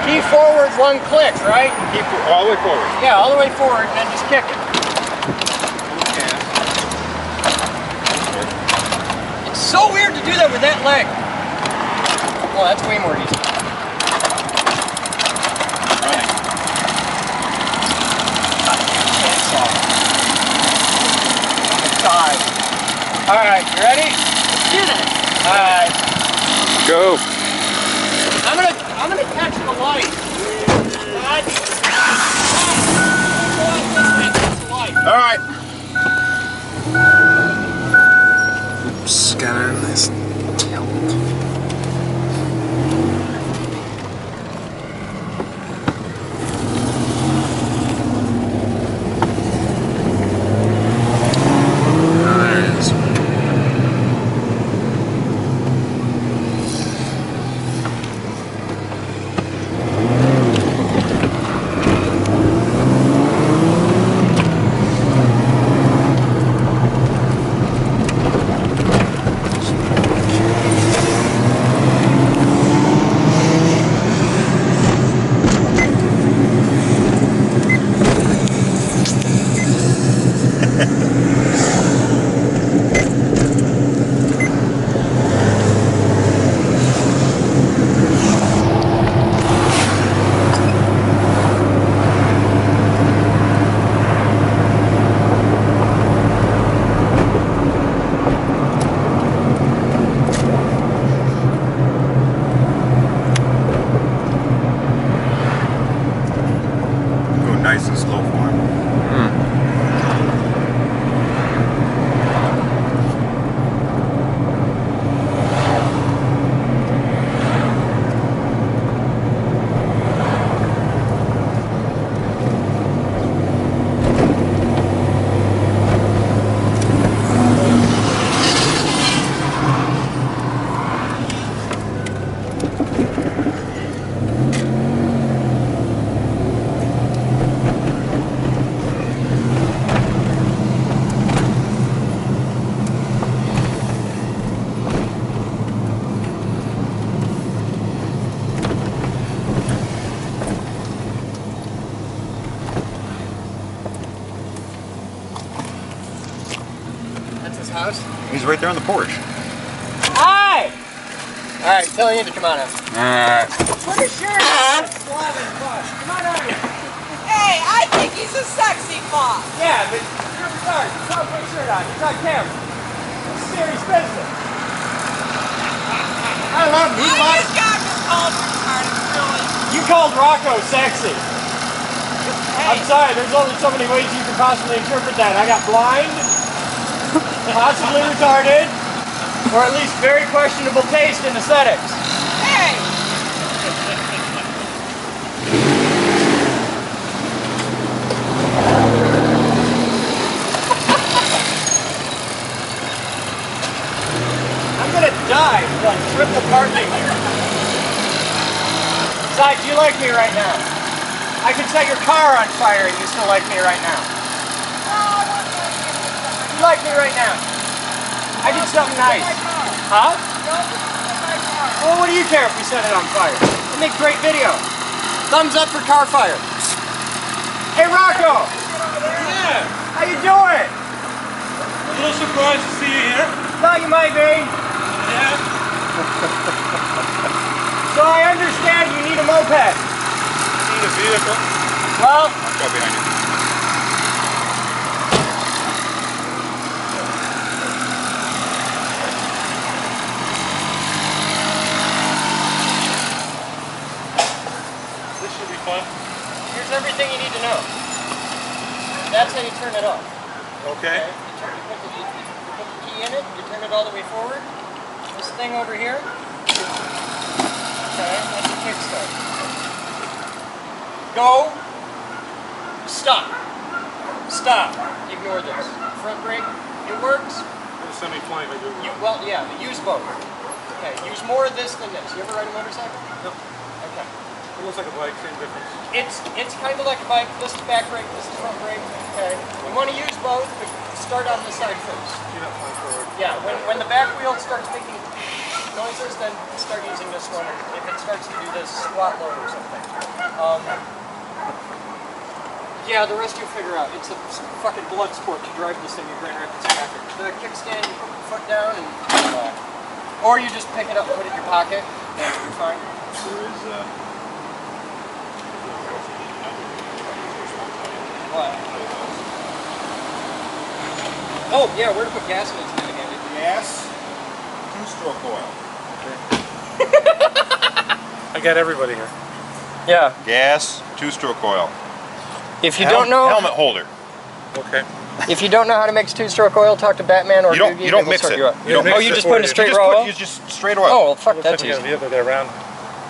Key forward, 1 click, right? Keep all the way forward. Yeah, all the way forward, and then just kick it. It's so weird to do that with that leg. Well, that's way more easy. Alright, you ready? Let's do this. Alright. Go. I'm gonna catch the light. Alright. Oops, got a nice tail. There it is. house? He's right there on the porch. Hi! Alright, tell Ian to come on out. Put a shirt on. Come on out here. Hey, I think he's a sexy boss. Yeah, but you're retarded. You can't put a shirt on. He's on camera. It's serious business. I love him. I just got called retarded, really. You called Rocco sexy. I'm sorry, there's only so many ways you can possibly interpret that. I got blind, possibly retarded, or at least very questionable taste in aesthetics. Hey! I'm gonna die from triple parking here. Besides, you like me right now. I could set your car on fire and you still like me right now. You like me right now. I did something nice. Huh? Well, what do you care if we set it on fire? We make great video. Thumbs up for car fire. Hey, Rocco! Yeah. How you doing? A little surprised to see you here. Thought you might be. Yeah. So I understand you need a moped. Need a vehicle. Well, I'll go behind you. This should be fun. here's everything you need to know. That's how you turn it off. Okay. You put the key in it, you turn it all the way forward. This thing over here. Okay, that's a kickstart. Go. Stop. Stop. Ignore this. Front brake, it works. Semi-flying, I do. Well, yeah, use both. Okay, use more of this than this. You ever ride a motorcycle? No. Okay. It looks like a bike, same difference. It's kind of like a bike. This is back brake, this is front brake. Okay. You want to use both, but start on the side first. Get up, fly forward. Yeah, when the back wheel starts making noises, then start using this one. If it starts to do this squat load or something. Yeah, the rest you'll figure out. It's a fucking blood sport to drive this thing in Grand Rapids backwards. The kickstand, you put your foot down and or you just pick it up and put it in your pocket. That's fine. There is What? Oh, yeah, where to put gas in it again? gas, two-stroke oil. I got everybody here. Yeah. Gas, two-stroke oil. If you don't know, helmet holder. Okay. if you don't know how to mix two-stroke oil, talk to Batman or You don't Doogie, mix they'll it. sort you out. You don't Oh, mix you it. just put in a straight raw oil? You just straight oil. Oh, well, fuck, Looks that's like we got easy. a vehicle there around.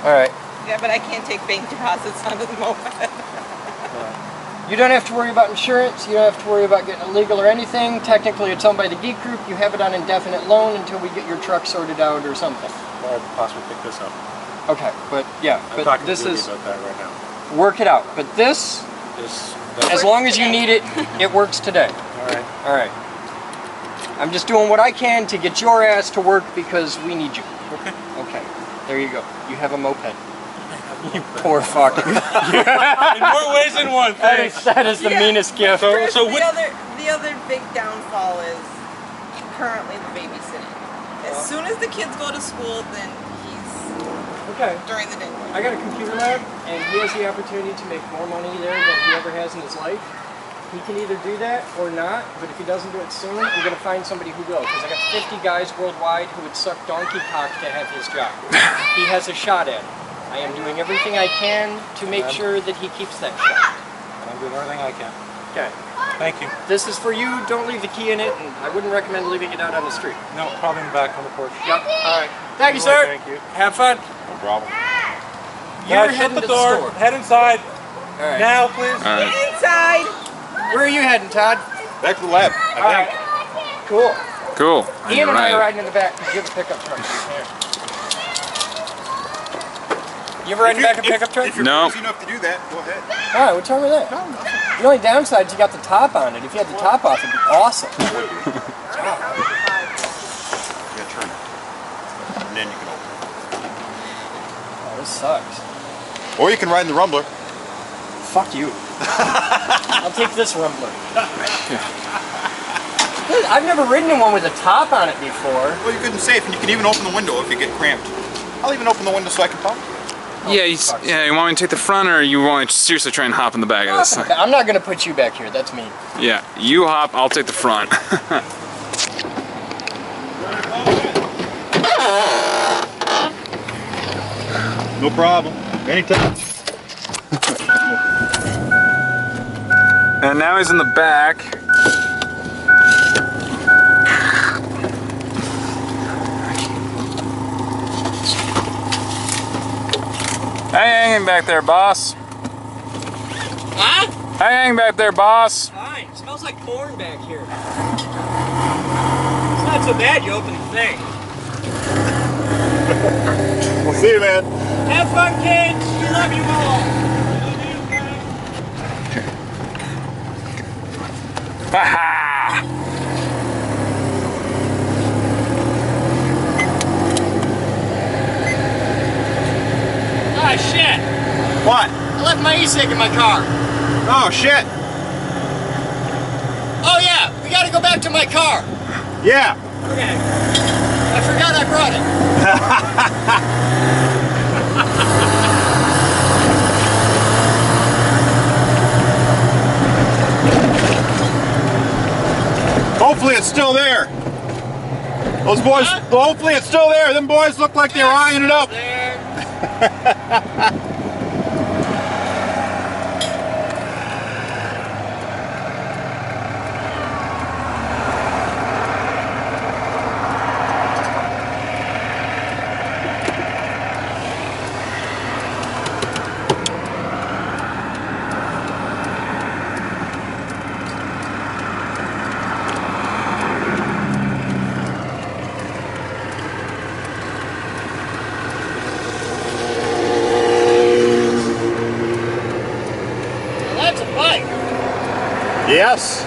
All right. Yeah, but I can't take bank deposits onto the moped. You don't have to worry about insurance. You don't have to worry about getting illegal or anything. Technically, it's owned by the Geek Group. You have it on indefinite loan until we get your truck sorted out or something. Or I could possibly pick this up. Okay, but yeah, I'm but talking this to Doogie is about that right now. work it out. But this, as long as you need it, it works today. All right. All right. I'm just doing what I can to get your ass to work because we need you. Okay. Okay. There you go. You have a moped. You poor fuck. In more ways than one. That is the meanest gift. So The other big downfall is currently the babysitting. As soon as the kids go to school, then he's Okay. during the day. I got a computer lab, and he has the opportunity to make more money there than he ever has in his life. He can either do that or not, but if he doesn't do it soon, I'm going to find somebody who will, because I got 50 guys worldwide who would suck donkey cock to have his job. He has a shot at it. I am doing everything I can to make sure that he keeps that shot. I'm doing everything I can. Okay. Thank you. This is for you. Don't leave the key in it, and I wouldn't recommend leaving it out on the street. No, probably in the back on the porch. Yep. All right. Thank you, sir. Thank you. Have fun. No problem. You're Shut heading the to door. store. Head inside. All right. Now, please. All right. Inside! Where are you heading, Todd? Back to the lab. All right. Cool. Cool. Ian and I are Right. riding in the back because you have a pickup truck. You ever riding back a pickup truck? If you're No. crazy enough to do that, go ahead. All right, what's wrong with that? The only downside is you got the top on it. If you had the top off, it'd be awesome. Yeah, turn it. And then you can open Oh, this sucks. it. Or you can ride in the Rumbler. Fuck you. I'll take this Rumbler. I've never ridden in one with a top on it before. Well, you're good and safe, and you can even open the window if you get cramped. I'll even open the window so I can talk. Yeah, you want me to take the front, or you want me to seriously try and hop in the back of this thing? I'm not gonna put you back here. That's me. Yeah, you hop, I'll take the front. No problem. Anytime. And now he's in the back. Hang back there, boss. Huh? Hang back there, boss. Fine. It smells like corn back here. It's not so bad. You open the thing. We'll see you, man. Have fun, kids. We love you all. Ha ha! Ah, shit. What? I left my e-cig in my car. Oh, shit. Oh, yeah. We gotta go back to my car. Yeah. Okay. I forgot I brought it. Hopefully it's still there. Those boys, hopefully it's still there. Them boys look like they're eyeing it up. That's a bike. Yes.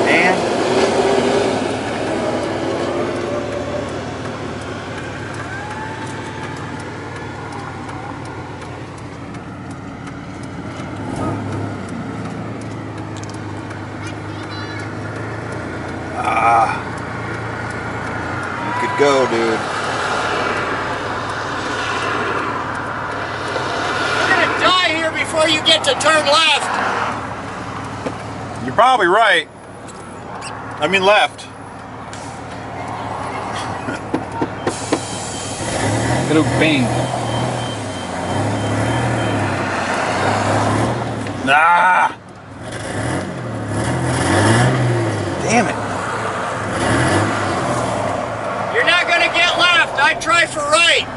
And you could go, dude. Die here before you get to turn left. You're probably right. I mean left. It'll bang. Ah! Damn it. You're not gonna get left. I'd try for right.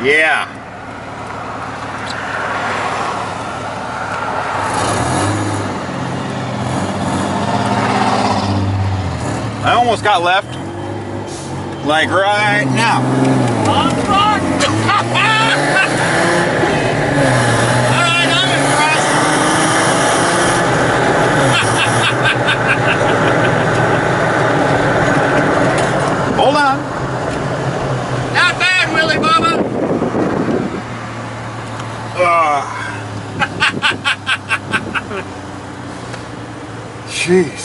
Yeah. I almost got left. Like right now. Oh, fuck! Alright, I'm impressed. Hold on. Not bad, Willie Bubba. Jeez.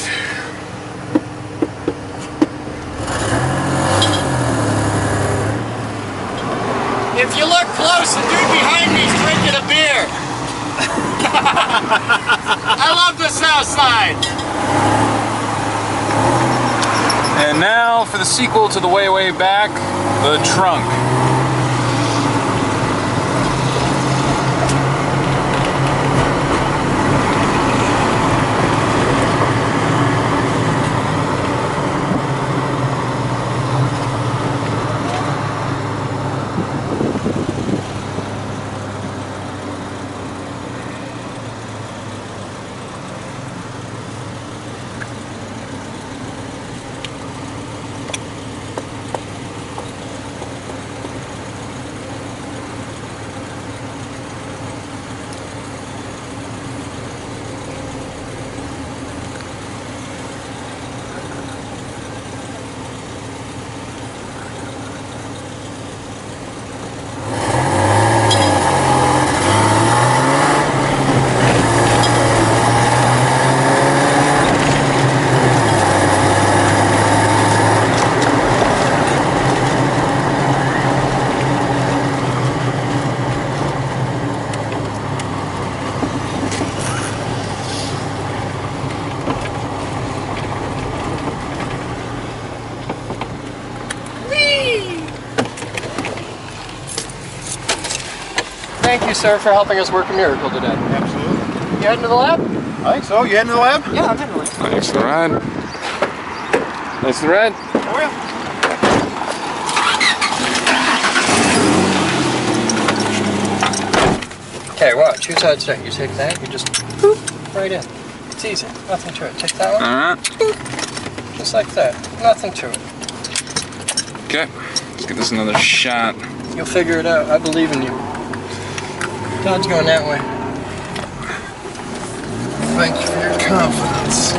If you look close, the dude behind me's drinking a beer. I love the South Side. And now for the sequel to the way, way back, the trunk. thank you, sir, for helping us work a miracle today. Absolutely. You heading to the lab? I think so. You heading to the lab? Yeah, I'm heading to the lab. Thanks for the ride. Thanks for the ride. Oh, yeah. Okay, watch. Here's how it's done. You take that, you just boop, right in. It's easy. Nothing to it. Take that one. Alright. Boop, just like that. Nothing to it. Okay. Let's get this another shot. You'll figure it out. I believe in you. Todd's going that way. Thank you for your confidence.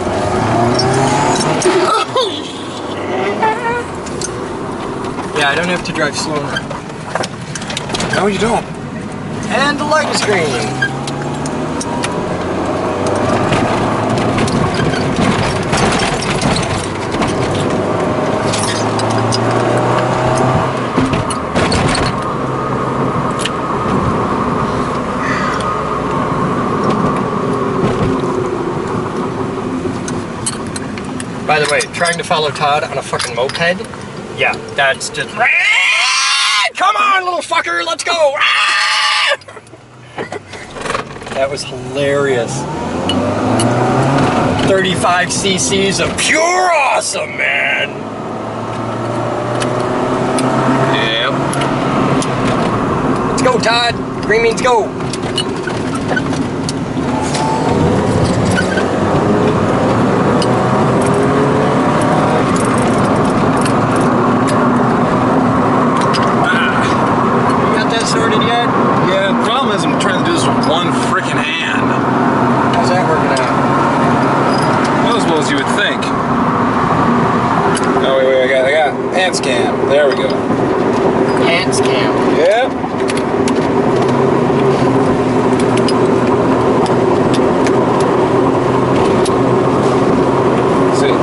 Yeah, I don't have to drive slow now. No, you don't. And the light is green. By the way, trying to follow Todd on a fucking moped? Yeah, that's just... Come on, little fucker, let's go! That was hilarious. 35 cc's of pure awesome, man! Yep. Let's go, Todd. Green means go. Sorted yet? Yeah, the problem is I'm trying to do this with one freaking hand. How's that working out? Not as well as you would think. Oh wait, I got hands cam. There we go. Hands cam. Yep. See.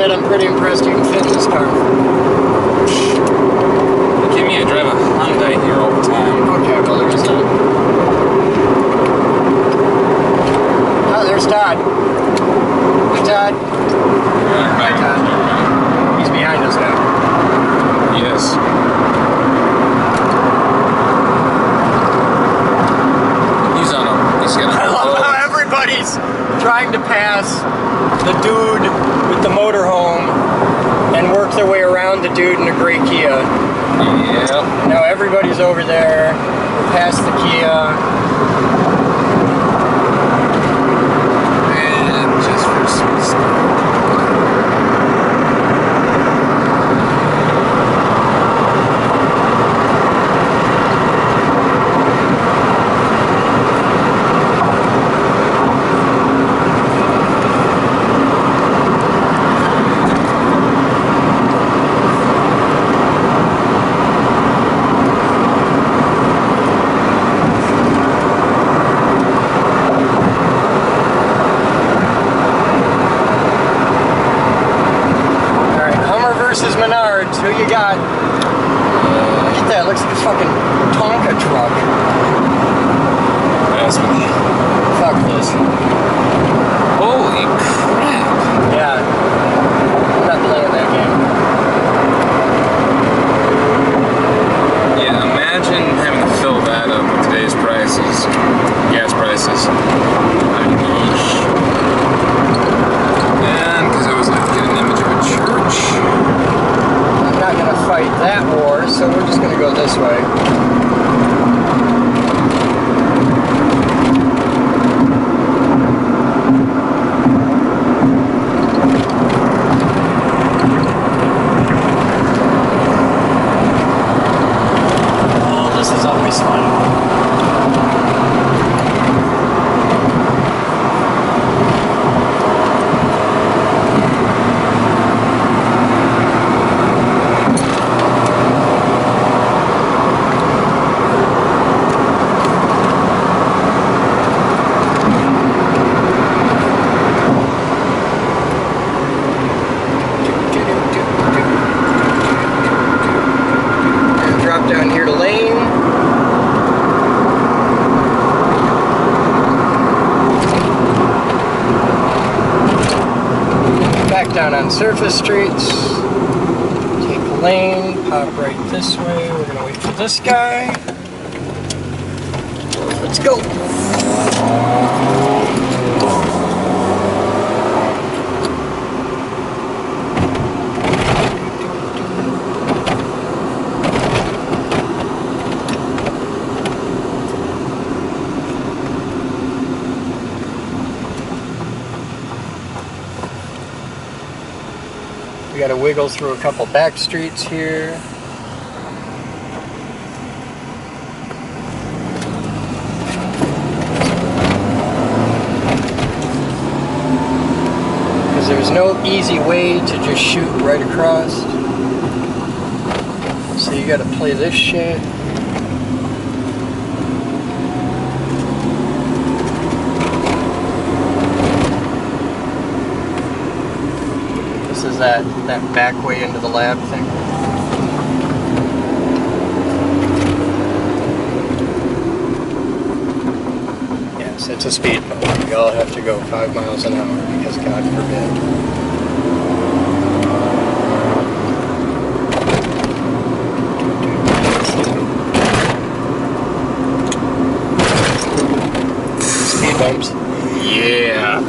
I'm pretty impressed you can fit in this car. Give me a drive a Hyundai here all the time. Okay, well there's that. Oh, there's Todd. Hey, Todd. Hi, Todd. He's behind us now. Yes. He's on him. He's gonna. I love how everybody's trying to pass the dude with the motorhome and work their way around the dude in a gray Kia. Yep. Now everybody's over there. We're past the Kia. And just for some. Who you got? Look at that, looks like a fucking Tonka truck. That's me. Fuck this. Holy crap. Yeah. I'm not playing that game. Yeah, imagine having to fill that up with today's prices. Gas prices. And because I was like get an image of a church. I'm not gonna fight that war, so we're just gonna go this way. Oh, this is always fun. surface streets. Take a lane, pop right this way. We're gonna wait for this guy. Let's go. We gotta wiggle through a couple back streets here. Because there's no easy way to just shoot right across. So you gotta play this shit. This is that back way into the lab thing. Yes, it's a speed bump. We all have to go 5 miles an hour because God forbid. Speed bumps. Yeah.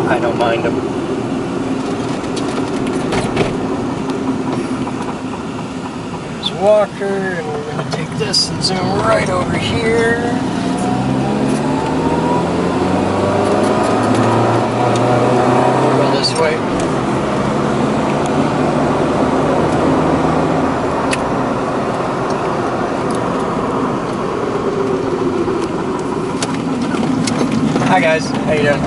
I don't mind them. Walker, and we're going to take this and zoom right over here. Go this way. Hi guys, how you doing?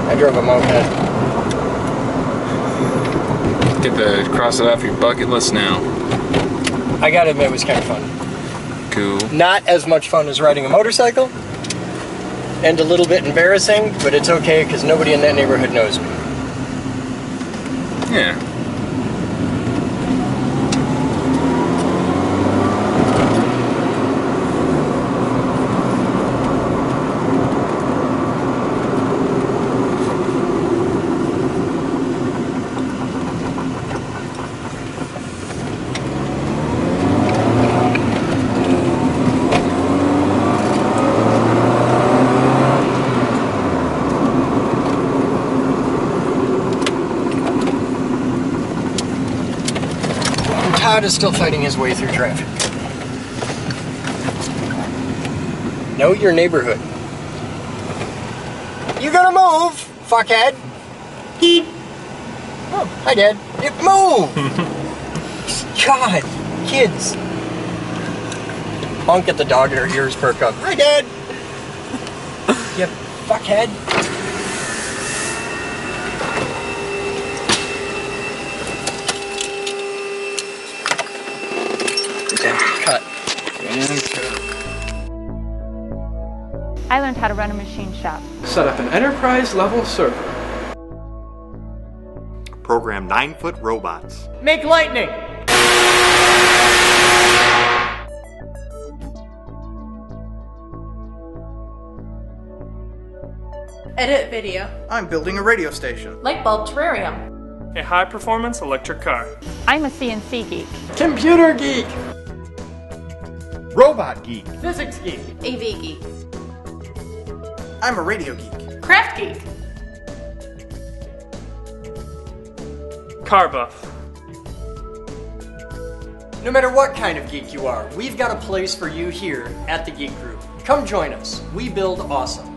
I drove a moped. Get to cross it off your bucket list now. I gotta admit, it was kind of fun. Cool. Not as much fun as riding a motorcycle, and a little bit embarrassing, but it's okay because nobody in that neighborhood knows me. Yeah. Todd is still fighting his way through traffic. Know your neighborhood. You gonna move, fuckhead? Oh, hi, Dad. Move! God, kids. Honk at the dog and her ears perk up. Hi, Dad. You fuckhead. Cut. I learned how to run a machine shop. Set up an enterprise level server. Program 9-foot robots. Make lightning! Edit video. I'm building a radio station. Light bulb terrarium. A high-performance electric car. I'm a CNC geek. Computer geek! Robot geek. Physics geek. AV geek. I'm a radio geek. Craft geek. Car buff. No matter what kind of geek you are, we've got a place for you here at the Geek Group. Come join us. We build awesome.